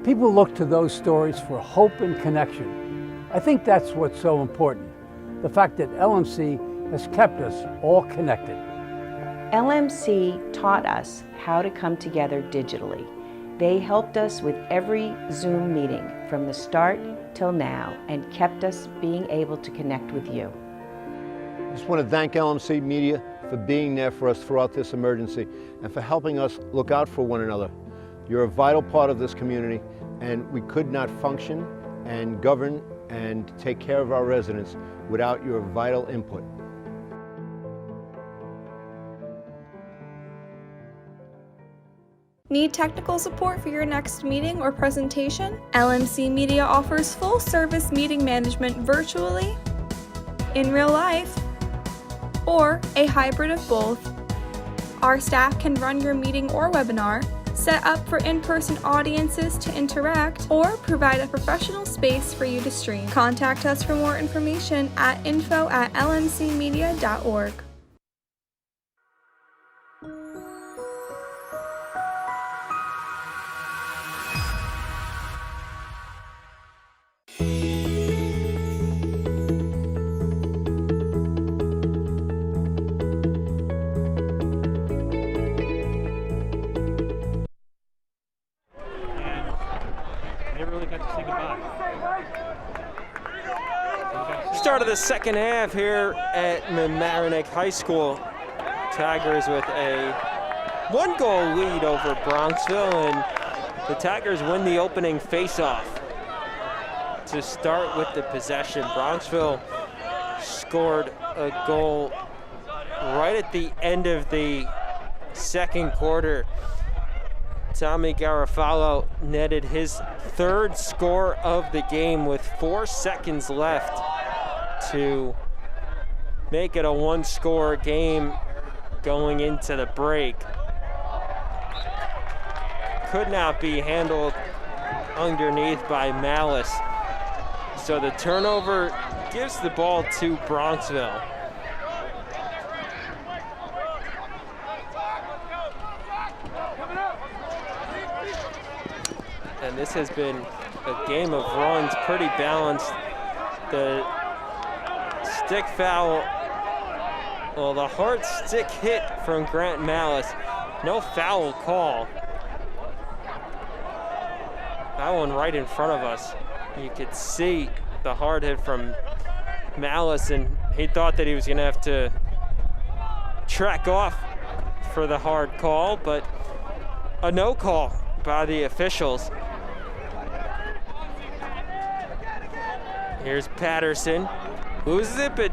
People look to those stories for hope and connection. I think that's what's so important. The fact that LMC has kept us all connected. LMC taught us how to come together digitally. They helped us with every Zoom meeting from the start till now and kept us being able to connect with you. I just want to thank LMC Media for being there for us throughout this emergency and for helping us look out for one another. You're a vital part of this community, and we could not function and govern and take care of our residents without your vital input. Need technical support for your next meeting or presentation? LMC Media offers full-service meeting management virtually, in real life, or a hybrid of both. Our staff can run your meeting or webinar, set up for in-person audiences to interact, or provide a professional space for you to stream. Contact us for more information at info@lmcmedia.org. Start of the second half here at Mamaroneck High School. Tigers with a 1-goal lead over Bronxville, and the Tigers win the opening face-off to start with the possession. Bronxville scored a goal right at the end of the second quarter. Tommy Garofalo netted his third score of the game with 4 seconds left to make it a 1-score game going into the break. Could not be handled underneath by Malice. So the turnover gives the ball to Bronxville. And this has been a game of runs, pretty balanced. The stick foul, well, the hard stick hit from Grant Malice. No foul call. That one right in front of us. You could see the hard hit from Malice, and he thought that he was gonna have to track off for the hard call, but a no call by the officials. Here's Patterson, loses it, but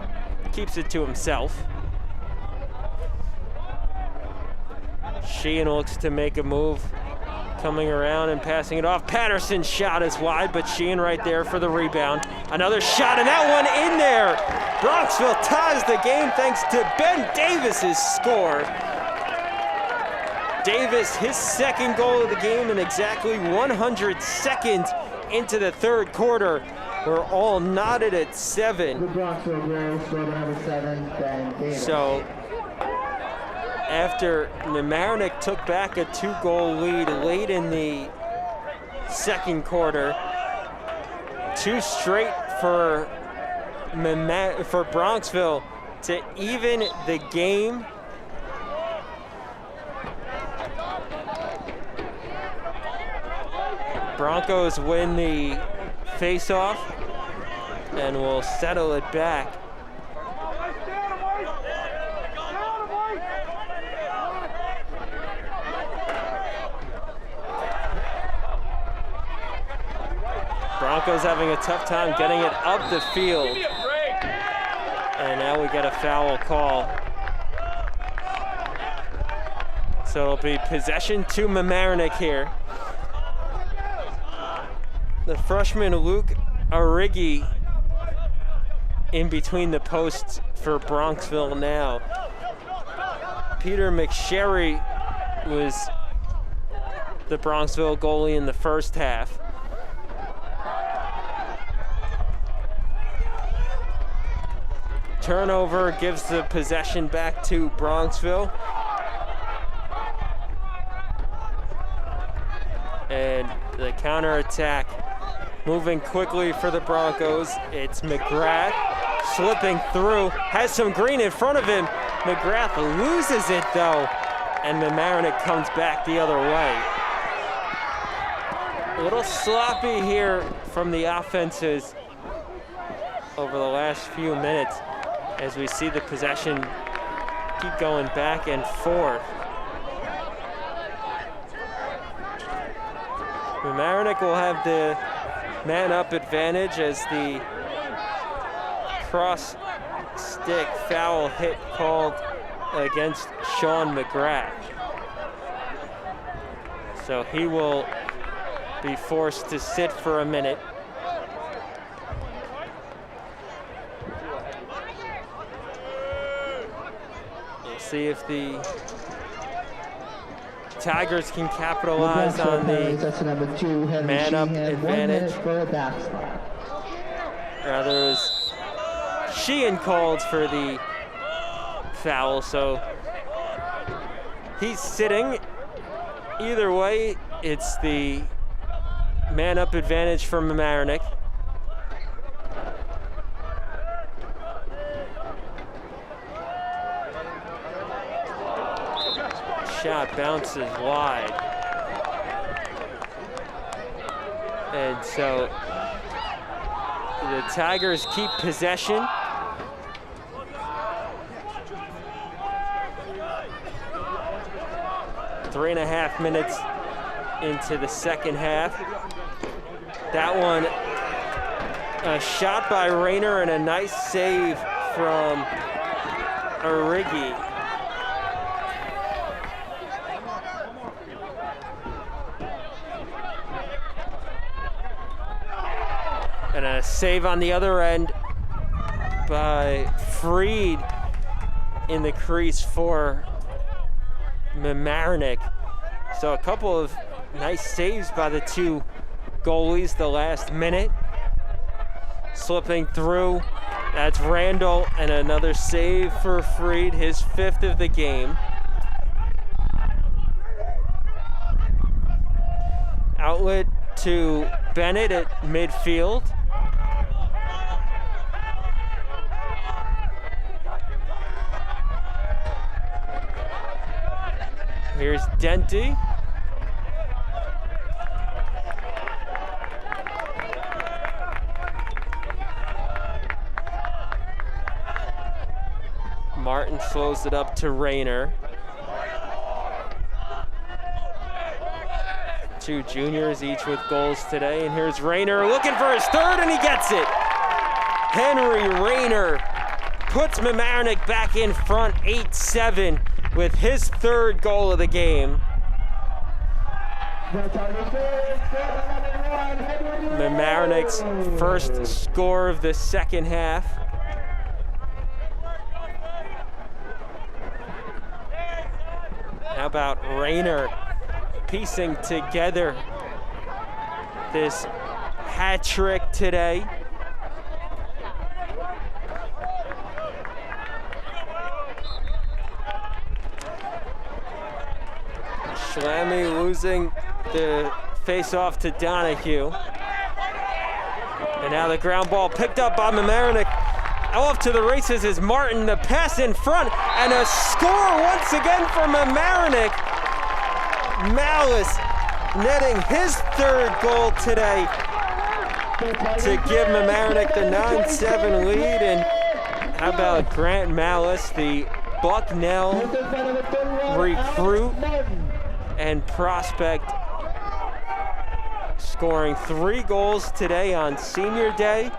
keeps it to himself. Sheehan looks to make a move, coming around and passing it off. Patterson's shot is wide, but Sheehan right there for the rebound. Another shot, and that one in there. Bronxville ties the game thanks to Ben Davis's score. Davis, his second goal of the game, and exactly 100 seconds into the third quarter. We're all knotted at 7. The Bronxville Girls, score number 7, Ben Davis. So after Mamaroneck took back a 2-goal lead late in the second quarter, 2 straight for Bronxville to even the game. Broncos win the face-off and will settle it back. Broncos having a tough time getting it up the field. And now we get a foul call. So it'll be possession to Mamaroneck here. The freshman Luke Origi in between the posts for Bronxville now. Peter McSherry was the Bronxville goalie in the first half. Turnover gives the possession back to Bronxville. And the counterattack moving quickly for the Broncos. It's McGrath slipping through, has some green in front of him. McGrath loses it though, and Mamaroneck comes back the other way. A little sloppy here from the offenses over the last few minutes as we see the possession keep going back and forth. Mamaroneck will have the man-up advantage as the cross-stick foul hit called against Sean McGrath. So he will be forced to sit for a minute. We'll see if the Tigers can capitalize on the man-up advantage. Rather, it was Sheehan called for the foul, so he's sitting. Either way, it's the man-up advantage for Mamaroneck. Shot bounces wide. And so the Tigers keep possession. Three and a half minutes into the second half. That one, a shot by Rayner and a nice save from Origi. And a save on the other end by Freed in the crease for Mamaroneck. So a couple of nice saves by the two goalies the last minute. Slipping through, that's Randall, and another save for Freed, his 5th of the game. Outlet to Bennett at midfield. Here's Denty. Martin slows it up to Rayner. Two juniors each with goals today, and here's Rayner looking for his 3rd, and he gets it. Henry Rayner puts Mamaroneck back in front 8-7 with his 3rd goal of the game. Mamaroneck's first score of the second half. How about Rayner piecing together this hat trick today? Schlammy losing the face-off to Donahue. And now the ground ball picked up by Mamaroneck. Off to the races is Martin, the pass in front, and a score once again for Mamaroneck. Malice netting his 3rd goal today to give Mamaroneck the 9-7 lead. And how about Grant Malice, the Bucknell recruit and prospect, scoring 3 goals today on Senior Day.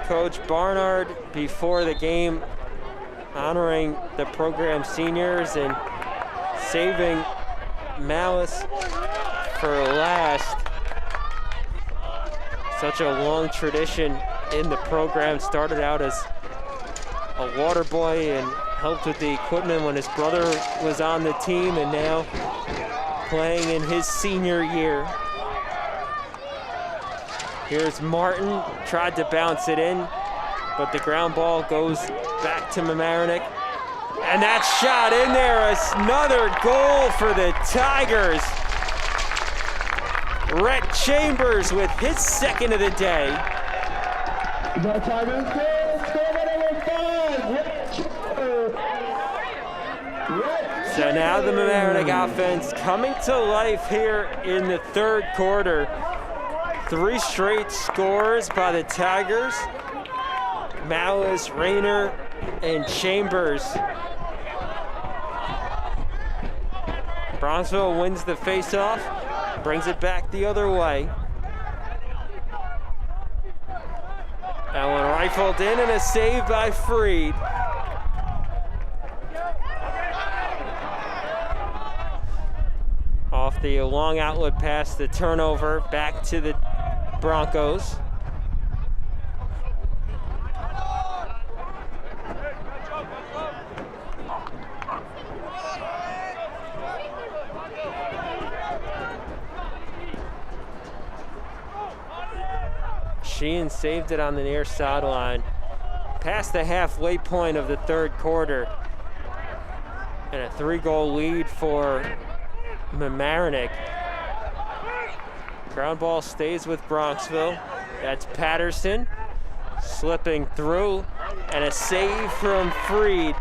Coach Barnard, before the game, honoring the program seniors and saving Malice for last. Such a long tradition in the program. Started out as a water boy and helped with the equipment when his brother was on the team, and now playing in his senior year. Here's Martin, tried to bounce it in, but the ground ball goes back to Mamaroneck. And that shot in there, another goal for the Tigers. Rhett Chambers with his 2nd of the day. The Tigers goal, score number 5, Rhett Chambers. So now the Mamaroneck offense coming to life here in the 3rd quarter. 3 straight scores by the Tigers. Malice, Rayner, and Chambers. Bronxville wins the faceoff, brings it back the other way. That one rifled in, and a save by Freed. Off the long outlet pass, the turnover back to the Broncos. Sheehan saved it on the near sideline. Past the halfway point of the 3rd quarter. And a 3-goal lead for Mamaroneck. Ground ball stays with Bronxville. That's Patterson slipping through, and a save from Freed.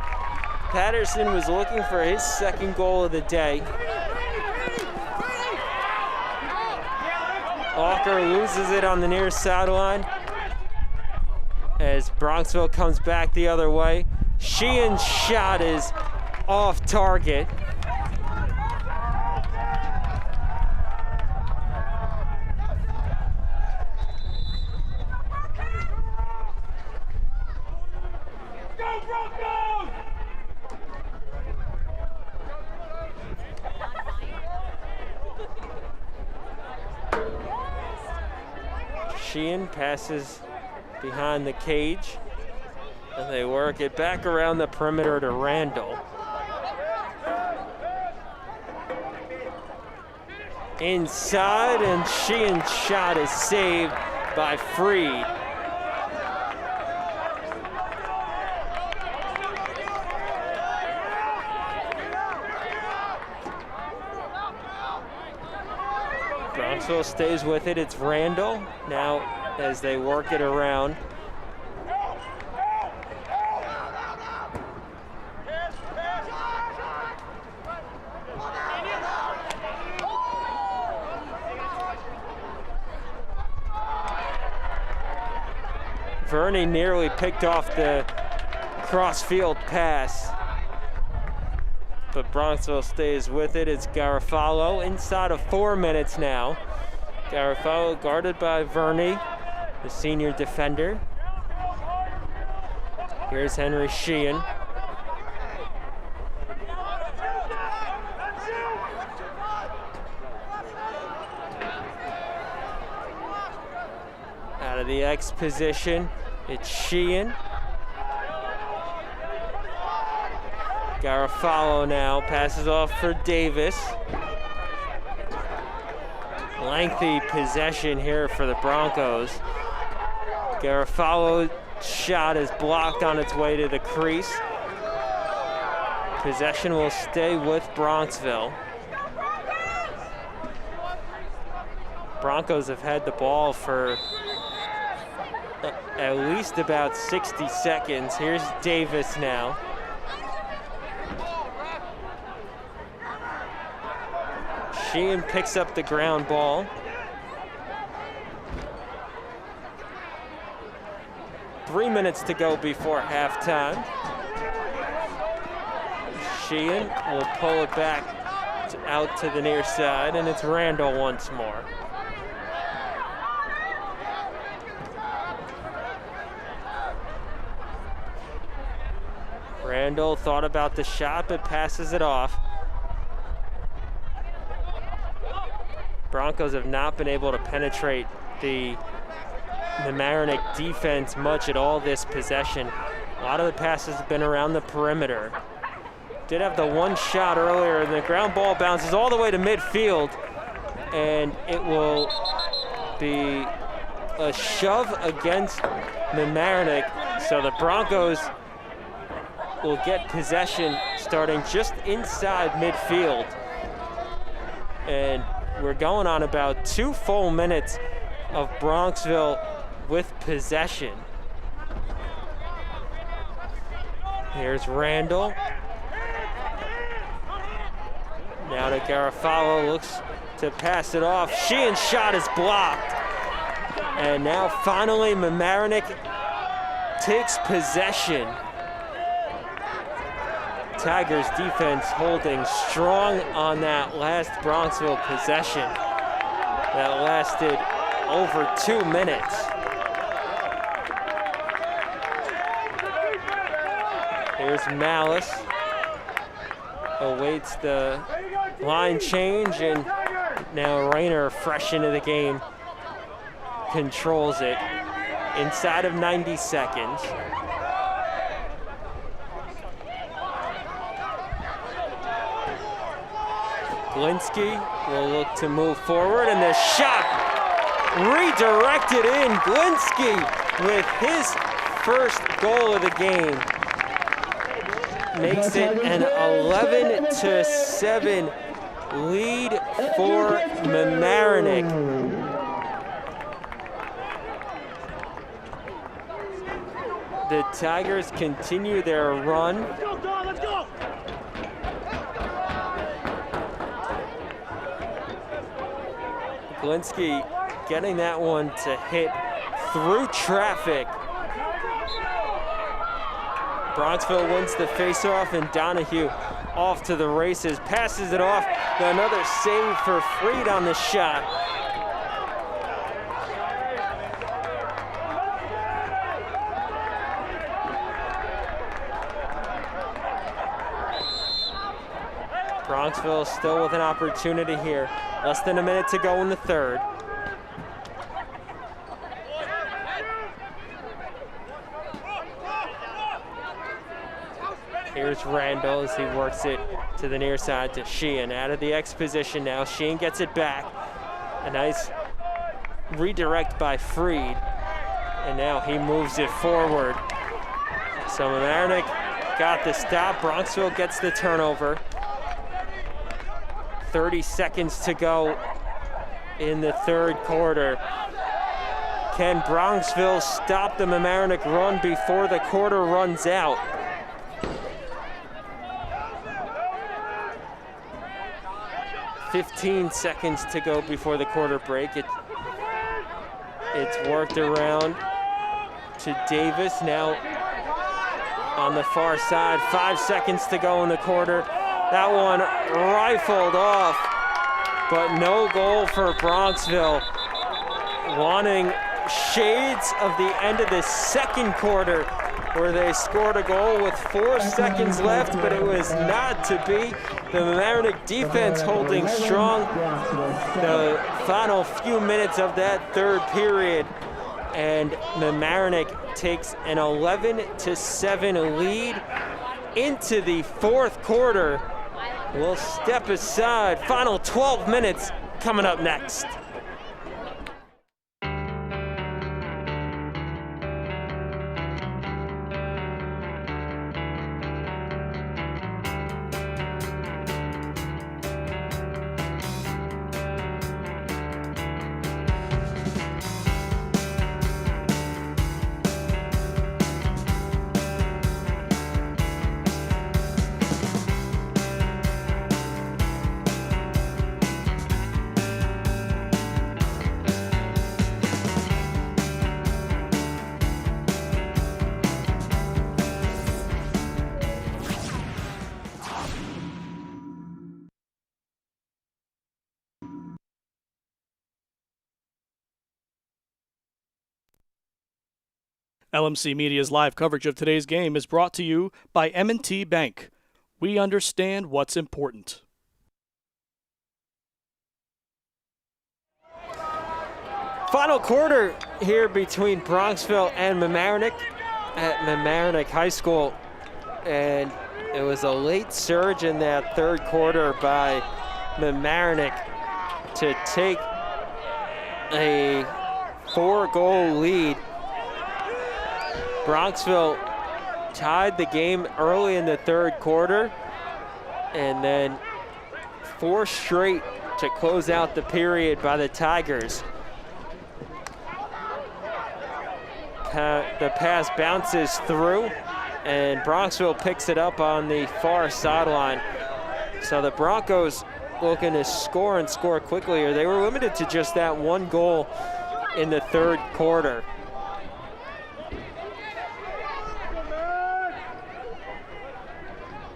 Patterson was looking for his 2nd goal of the day. Walker loses it on the near sideline as Bronxville comes back the other way. Sheehan's shot is off target. Sheehan passes behind the cage, and they work it back around the perimeter to Randall. Inside, and Sheehan's shot is saved by Freed. Bronxville stays with it. It's Randall now as they work it around. Verney nearly picked off the cross-field pass, but Bronxville stays with it. It's Garofalo inside of 4 minutes now. Garofalo guarded by Verney, the senior defender. Here's Henry Sheehan. Out of the X position, it's Sheehan. Garofalo now passes off for Davis. Lengthy possession here for the Broncos. Garofalo's shot is blocked on its way to the crease. Possession will stay with Bronxville. Broncos have had the ball for at least about 60 seconds. Here's Davis now. Sheehan picks up the ground ball. Three minutes to go before halftime. Sheehan will pull it back out to the near side, and it's Randall once more. Randall thought about the shot, but passes it off. Broncos have not been able to penetrate the Mamaroneck defense much at all this possession. A lot of the passes have been around the perimeter. Did have the one shot earlier, and the ground ball bounces all the way to midfield, and it will be a shove against Mamaroneck, so the Broncos will get possession starting just inside midfield. And we're going on about 2 full minutes of Bronxville with possession. Here's Randall. Now to Garofalo, looks to pass it off. Sheehan's shot is blocked. And now finally Mamaroneck takes possession. Tigers defense holding strong on that last Bronxville possession that lasted over 2 minutes. Here's Malice, awaits the line change, and now Rayner, fresh into the game, controls it inside of 90 seconds. Glinsky will look to move forward, and the shot redirected in. Glinsky with his first goal of the game makes it an 11-7 lead for Mamaroneck. The Tigers continue their run. Glinsky getting that one to hit through traffic. Bronxville wins the faceoff, and Donahue off to the races, passes it off. Another save for Freed on the shot. Bronxville still with an opportunity here. Less than a minute to go in the third. Here's Randall as he works it to the near side to Sheehan. Out of the X position now. Sheehan gets it back. A nice redirect by Freed. And now he moves it forward. So Mamaroneck got the stop. Bronxville gets the turnover. 30 seconds to go in the third quarter. Can Bronxville stop the Mamaroneck run before the quarter runs out? "15 seconds to go before the quarter break. It's worked around to Davis. Now on the far side, 5 seconds to go in the quarter. That one rifled off, but no goal for Bronxville. Wanting shades of the end of the second quarter, where they scored a goal with 4 seconds left, but it was not to be. The Mamaroneck defense holding strong the final few minutes of that third period, and Mamaroneck takes an 11-7 lead into the fourth quarter. We'll step aside. Final 12 minutes coming up next. LMC Media's live coverage of today's game is brought to you by M&T Bank. We understand what's important. Final quarter here between Bronxville and Mamaroneck at Mamaroneck High School. And it was a late surge in that third quarter by Mamaroneck to take a 4-goal lead. Bronxville tied the game early in the third quarter, and then 4 straight to close out the period by the Tigers. The pass bounces through, and Bronxville picks it up on the far sideline. So the Broncos looking to score and score quickly, or they were limited to just that 1 goal in the third quarter.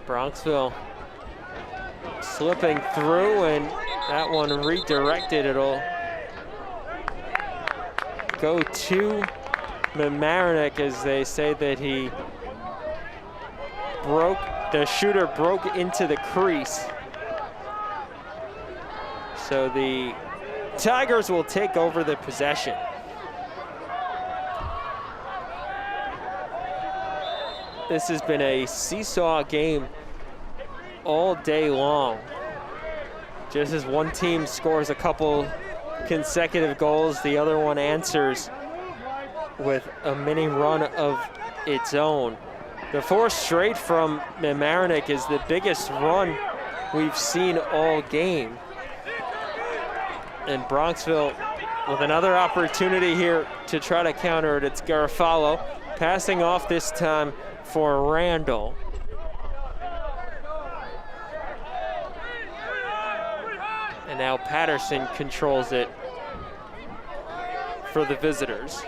Bronxville slipping through, and that one redirected. It'll go to Mamaroneck, as they say that the shooter broke into the crease. So the Tigers will take over the possession. This has been a seesaw game all day long. Just as one team scores a couple consecutive goals, the other one answers with a mini run of its own. The 4 straight from Mamaroneck is the biggest run we've seen all game. And Bronxville with another opportunity here to try to counter it. It's Garofalo passing off this time for Randall. And now Patterson controls it. for the visitors.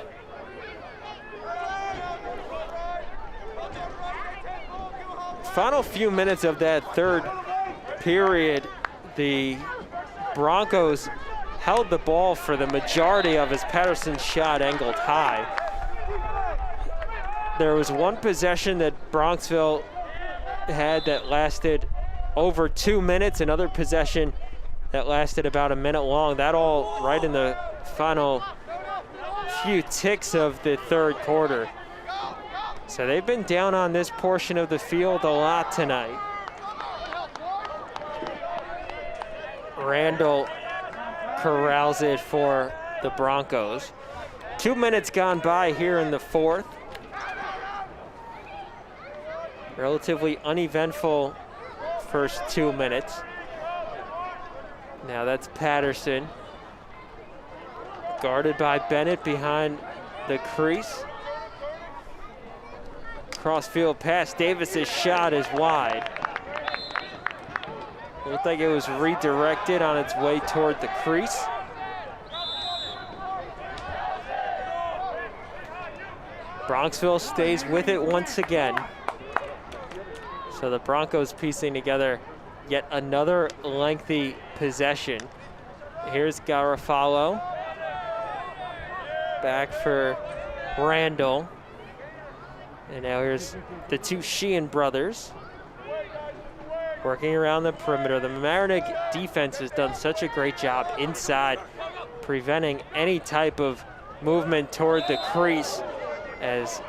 Final few minutes of that third period, the Broncos held the ball for the majority of as Patterson shot angled high. There was one possession that Bronxville had that lasted over 2 minutes, another possession that lasted about a minute long. That all right in the final few ticks of the third quarter. So they've been down on this portion of the field a lot tonight. Randall corrals it for the Broncos. 2 minutes gone by here in the fourth. Relatively uneventful first 2 minutes. Now that's Patterson. Guarded by Bennett behind the crease. Crossfield pass, Davis's shot is wide. Looked like it was redirected on its way toward the crease. Bronxville stays with it once again. So the Broncos piecing together yet another lengthy possession. Here's Garofalo. Back for Randall. And now here's the two Sheehan brothers working around the perimeter. The Mamaroneck defense has done such a great job inside, preventing any type of movement toward the crease, as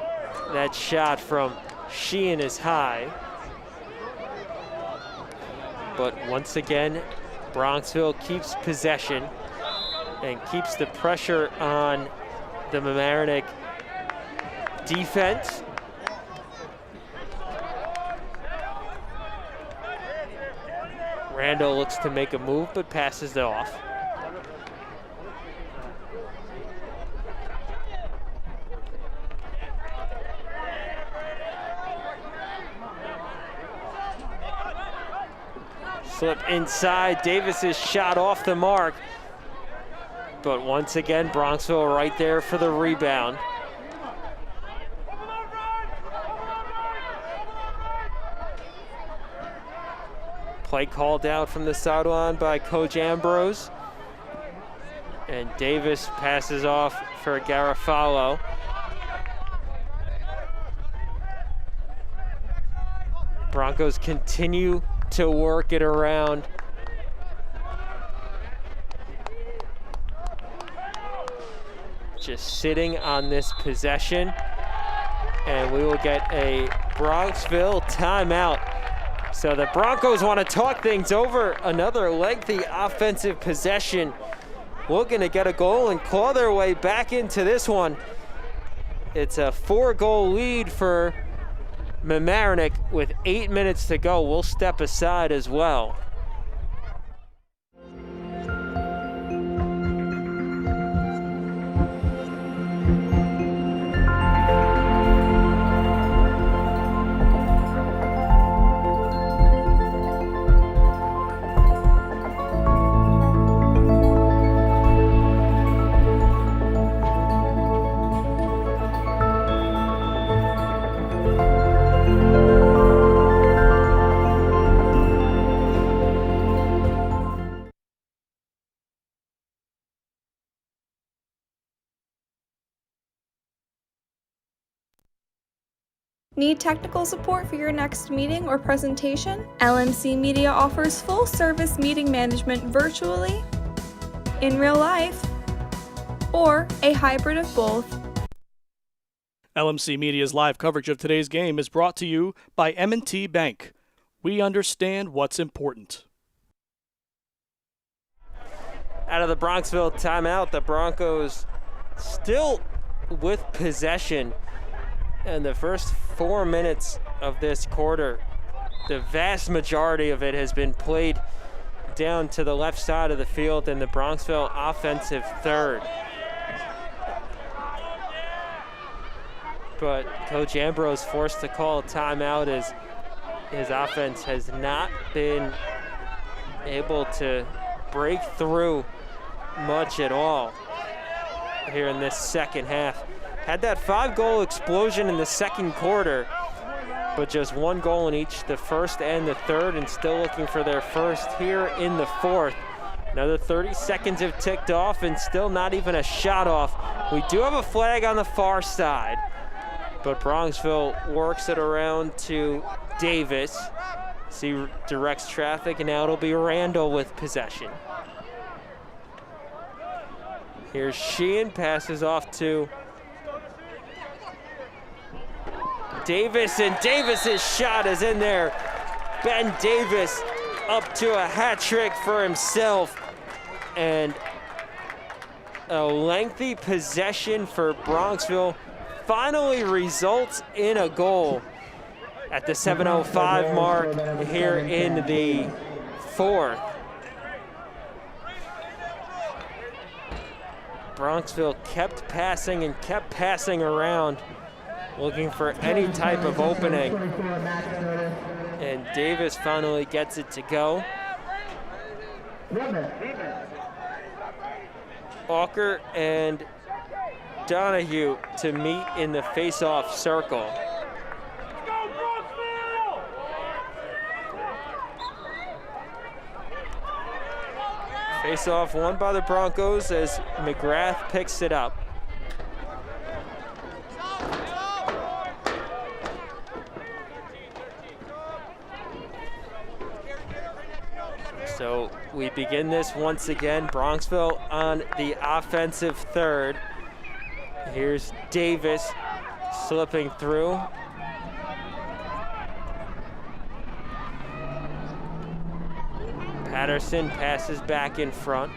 that shot from Sheehan is high. But once again, Bronxville keeps possession and keeps the pressure on the Mamaroneck defense. Randall looks to make a move, but passes it off. Slip inside, Davis's shot off the mark. But once again, Bronxville right there for the rebound. Play called out from the sideline by Coach Ambrose. And Davis passes off for Garofalo. Broncos continue to work it around. Just sitting on this possession. And we will get a Bronxville timeout. So the Broncos want to talk things over. Another lengthy offensive possession. Looking to get a goal and claw their way back into this one. It's a 4-goal lead for Mamaroneck with 8 minutes to go. We'll step aside as well. Need technical support for your next meeting or presentation? LMC Media offers full-service meeting management virtually, in real life, or a hybrid of both. LMC Media's live coverage of today's game is brought to you by M&T Bank. We understand what's important. Out of the Bronxville timeout, the Broncos still with possession. And the first 4 minutes of this quarter, the vast majority of it has been played down to the left side of the field in the Bronxville offensive third. But Coach Ambrose forced to call a timeout as his offense has not been able to break through much at all. here in this second half. Had that 5-goal explosion in the second quarter, but just 1 goal in each, the first and the third, and still looking for their first here in the fourth. Another 30 seconds have ticked off and still not even a shot off. We do have a flag on the far side, but Bronxville works it around to Davis. See, directs traffic, and now it'll be Randall with possession. Here's Sheehan, passes off to Davis, and Davis's shot is in there. Ben Davis up to a hat trick for himself, and a lengthy possession for Bronxville finally results in a goal at the 7:05 mark here in the fourth. Bronxville kept passing and kept passing around, looking for any type of opening. And Davis finally gets it to go. Walker and Donahue to meet in the face-off circle. Face-off won by the Broncos as McGrath picks it up. So we begin this once again. Bronxville on the offensive third. Here's Davis slipping through. Patterson passes back in front.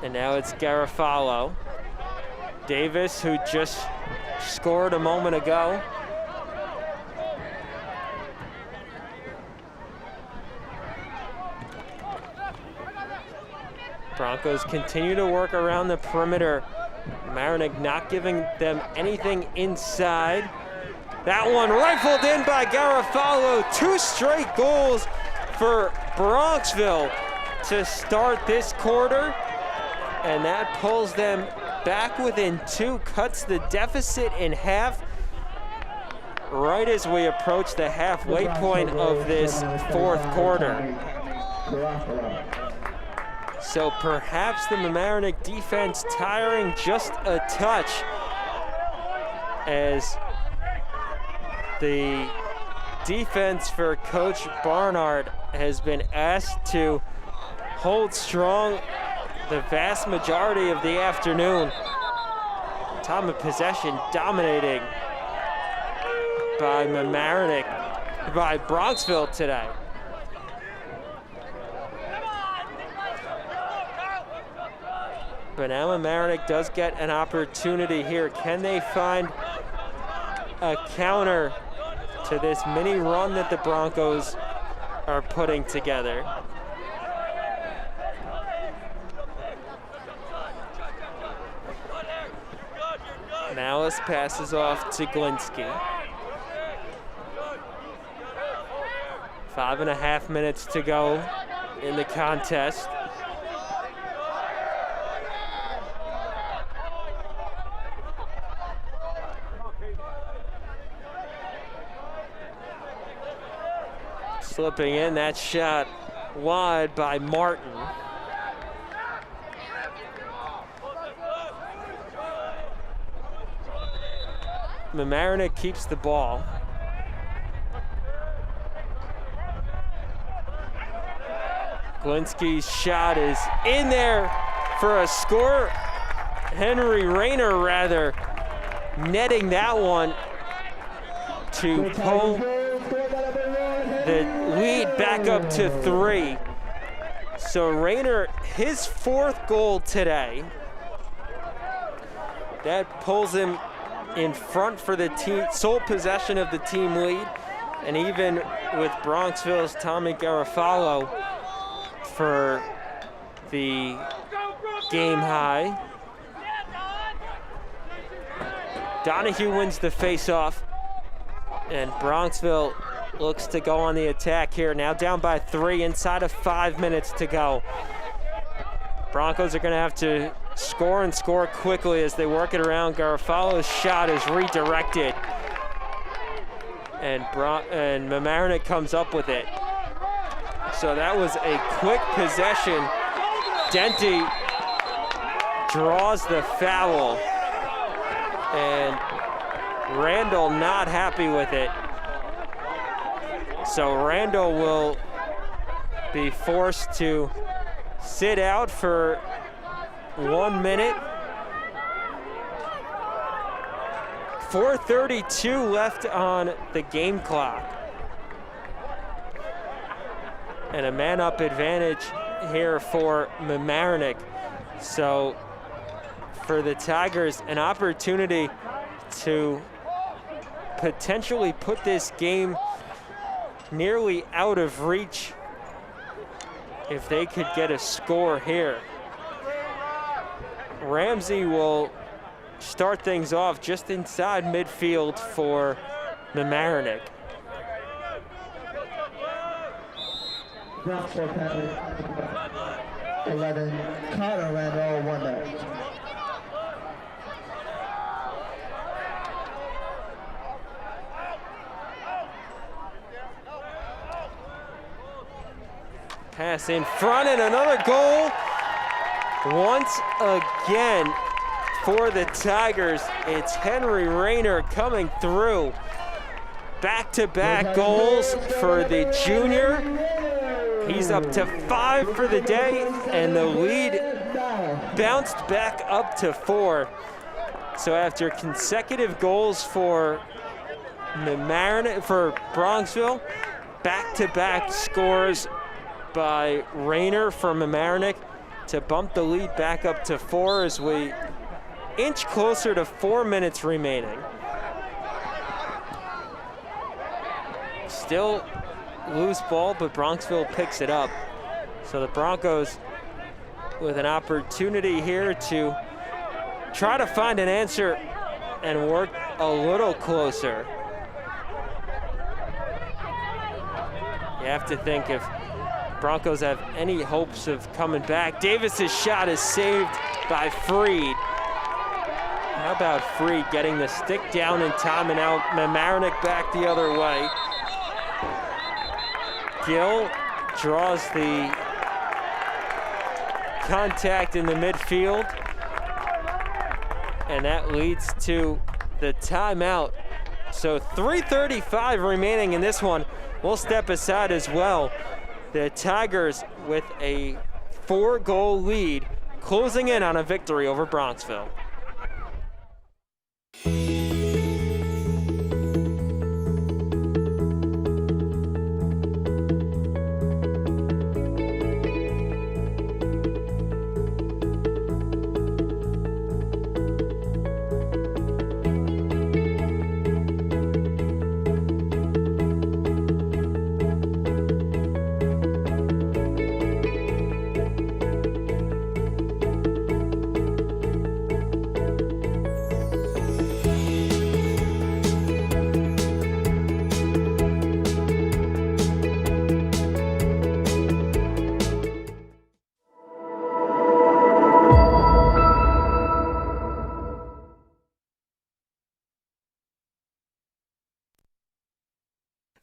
And now it's Garofalo. Davis, who just scored a moment ago. Broncos continue to work around the perimeter. Mamaroneck not giving them anything inside. That one rifled in by Garofalo. 2 straight goals for Bronxville to start this quarter. And that pulls them back within 2, cuts the deficit in half right as we approach the halfway point of this fourth quarter. So perhaps the Mamaroneck defense tiring just a touch as the defense for Coach Barnard has been asked to hold strong the vast majority of the afternoon. Time of possession dominating by Bronxville today. But now Mamaroneck does get an opportunity here. Can they find a counter to this mini run that the Broncos are putting together? Malice passes off to Glinski. 5.5 minutes to go in the contest. Slipping in, that shot wide by Martin. Mamaroneck keeps the ball. Glinski's shot is in there for a score. Henry Rayner, rather, netting that one to pull the lead back up to 3. So Rayner, his 4th goal today. That pulls him in front for the team, sole possession of the team lead. And even with Bronxville's Tommy Garofalo for the game high. Donahue wins the face-off, and Bronxville looks to go on the attack here. Now down by 3, inside of 5 minutes to go. Broncos are going to have to score and score quickly as they work it around. Garofalo's shot is redirected. And Mamaroneck comes up with it. So that was a quick possession. Denty draws the foul. And Randall not happy with it. So Randall will be forced to sit out for 1 minute. 4:32 left on the game clock. And a man-up advantage here for Mamaroneck. So for the Tigers, an opportunity to potentially put this game nearly out of reach if they could get a score here. Ramsey will start things off just inside midfield for Mamaroneck. Bronxville penalty. 11. Connor Randall, 1 minute. Pass in front and another goal. Once again for the Tigers, it's Henry Rayner coming through. Back-to-back goals for the junior. He's up to 5 for the day, and the lead bounced back up to 4. So after consecutive goals for Bronxville, back-to-back scores by Rayner for Mamaroneck to bump the lead back up to 4 as we inch closer to 4 minutes remaining. Still loose ball, but Bronxville picks it up. So the Broncos with an opportunity here to try to find an answer and work a little closer. You have to think if Broncos have any hopes of coming back. Davis's shot is saved by Freed. How about Freed getting the stick down in time and out? Mamaroneck back the other way. Gill draws the contact in the midfield. And that leads to the timeout. So 3:35 remaining in this one. We'll step aside as well. The Tigers with a 4-goal lead, closing in on a victory over Bronxville.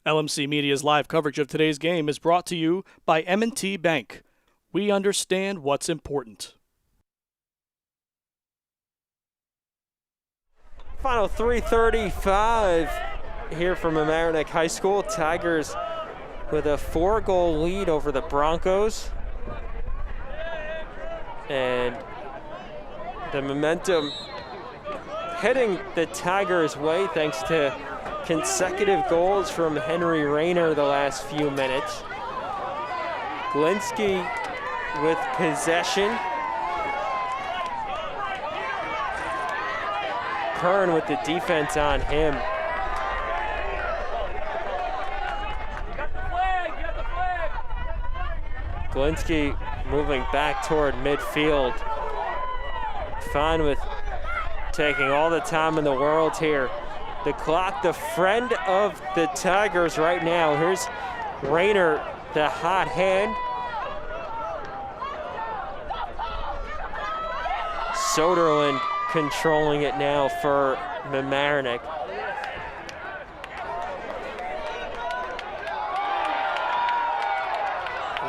LMC Media's live coverage of today's game is brought to you by M&T Bank. We understand what's important. Final 3:35 here from Mamaroneck High School. Tigers with a 4-goal lead over the Broncos. And the momentum heading the Tigers' way thanks to consecutive goals from Henry Rayner the last few minutes. Glinsky with possession. Kern with the defense on him. Glinsky moving back toward midfield. Fine with taking all the time in the world here. The clock, the friend of the Tigers right now. Here's Rayner, the hot hand. Soderland controlling it now for Mamaroneck.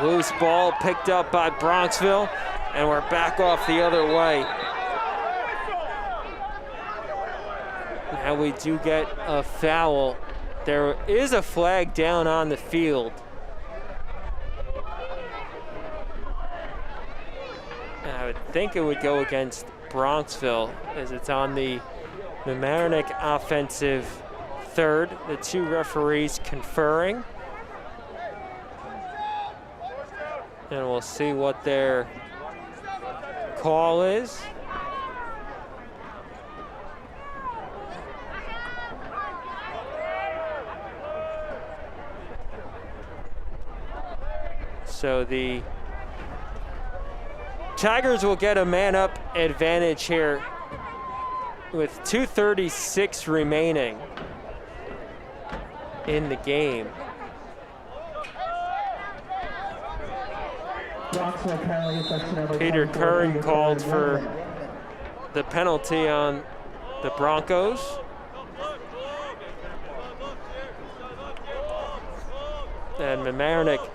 Loose ball picked up by Bronxville, and we're back off the other way. Now we do get a foul. There is a flag down on the field. And I would think it would go against Bronxville as it's on the Mamaroneck offensive third. The two referees conferring. And we'll see what their call is. So the Tigers will get a man-up advantage here with 2:36 remaining in the game. Peter Curran called for the penalty on the Broncos. And Mamaroneck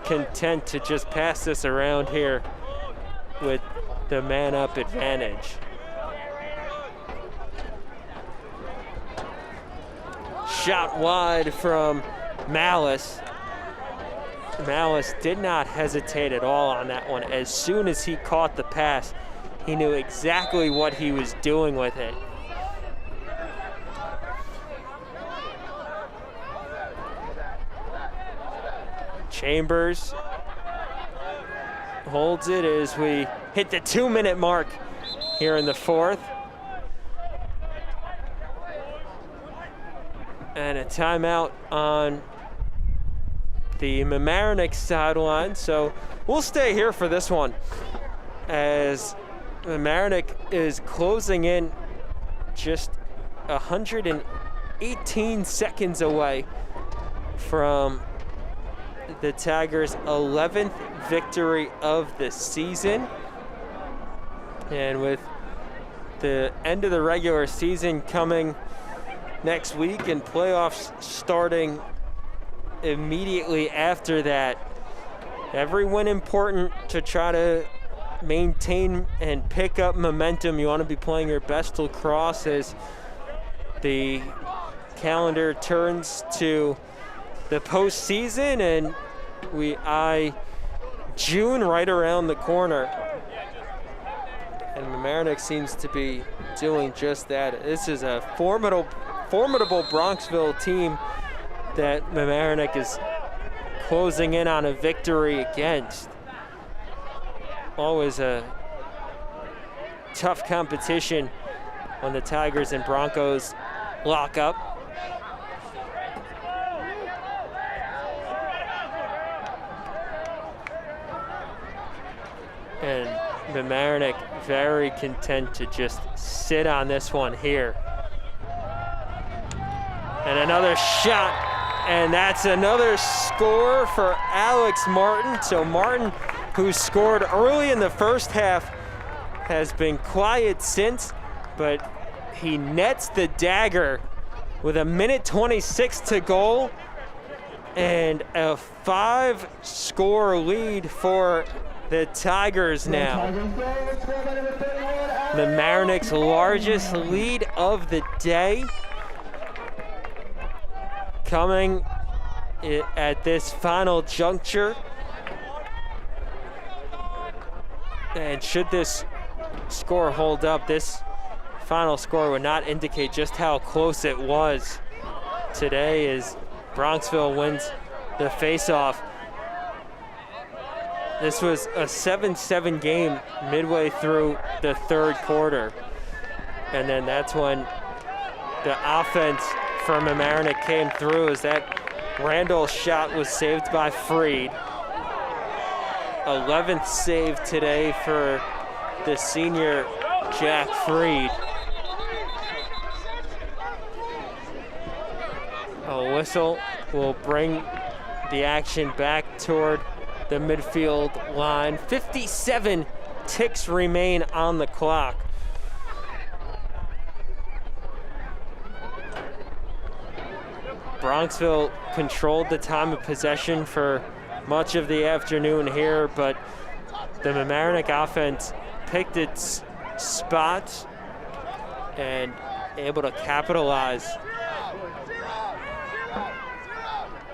content to just pass this around here with the man-up advantage. Shot wide from Malice. Malice did not hesitate at all on that one. As soon as he caught the pass, he knew exactly what he was doing with it. Chambers holds it as we hit the 2-minute mark here in the fourth. And a timeout on the Mamaroneck sideline, so we'll stay here for this one as Mamaroneck is closing in just 118 seconds away from the Tigers' 11th victory of the season. And with the end of the regular season coming next week and playoffs starting immediately after that, every win important to try to maintain and pick up momentum. You want to be playing your best lacrosse as the calendar turns to the postseason and we eye June right around the corner. And Mamaroneck seems to be doing just that. This is a formidable Bronxville team that Mamaroneck is closing in on a victory against. Always a tough competition when the Tigers and Broncos lock up. And Mamaroneck very content to just sit on this one here. And another shot, and that's another score for Alex Martin. So Martin, who scored early in the first half, has been quiet since, but he nets the dagger with 1:26 to go and a 5-score lead for the Tigers now. Mamaroneck's largest lead of the day coming at this final juncture. And should this score hold up, this final score would not indicate just how close it was today as Bronxville wins the face-off. This was a 7-7 game midway through the third quarter. And then that's when the offense for Mamaroneck came through as that Randall shot was saved by Freed. 11th save today for the senior Jack Freed. A whistle will bring the action back toward the midfield line. 57 ticks remain on the clock. Bronxville controlled the time of possession for much of the afternoon here, but the Mamaroneck offense picked its spot and able to capitalize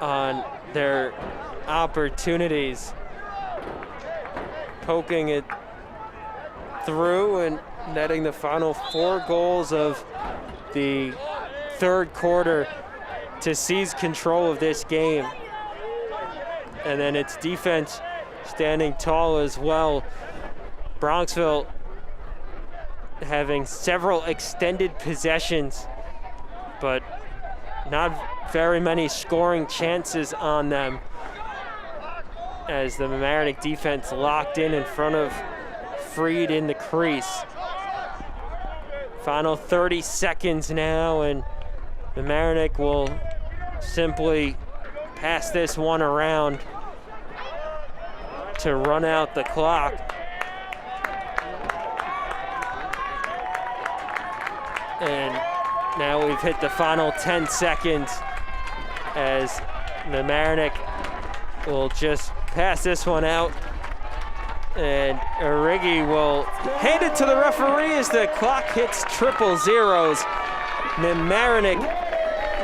on their opportunities, poking it through and netting the final 4 goals of the third quarter to seize control of this game. And then its defense standing tall as well. Bronxville having several extended possessions, but not very many scoring chances on them, as the Mamaroneck defense locked in front of Freed in the crease. Final 30 seconds now, and Mamaroneck will simply pass this one around to run out the clock. And now we've hit the final 10 seconds as Mamaroneck will just pass this one out. And Origi will hand it to the referee as the clock hits triple zeros. Mamaroneck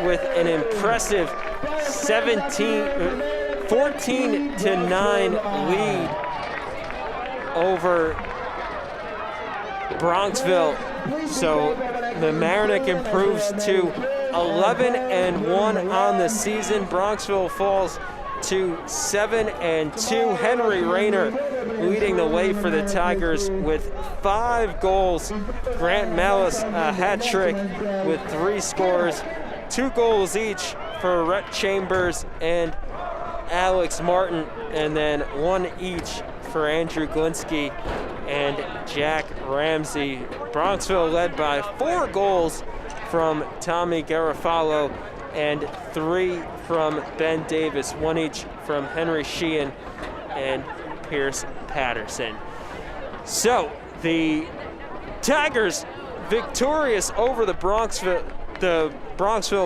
with an impressive 14-9 lead over Bronxville. So Mamaroneck improves to 11-1 on the season. Bronxville falls to 7-2. Henry Rayner leading the way for the Tigers with 5 goals. Grant Malice a hat trick with 3 scores, 2 goals each for Rhett Chambers and Alex Martin, and then 1 each for Andrew Glinsky and Jack Ramsey. Bronxville led by 4 goals from Tommy Garofalo and 3 from Ben Davis, 1 each from Henry Sheehan and Pierce Patterson. So the Tigers victorious over the Bronxville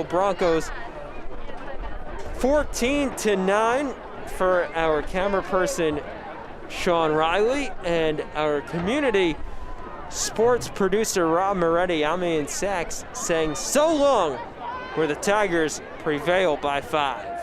Broncos, 14-9 for our camera person Sean Riley and our community sports producer Rob Moretti. I'm Ian Sachs saying so long, where the Tigers prevail by 5.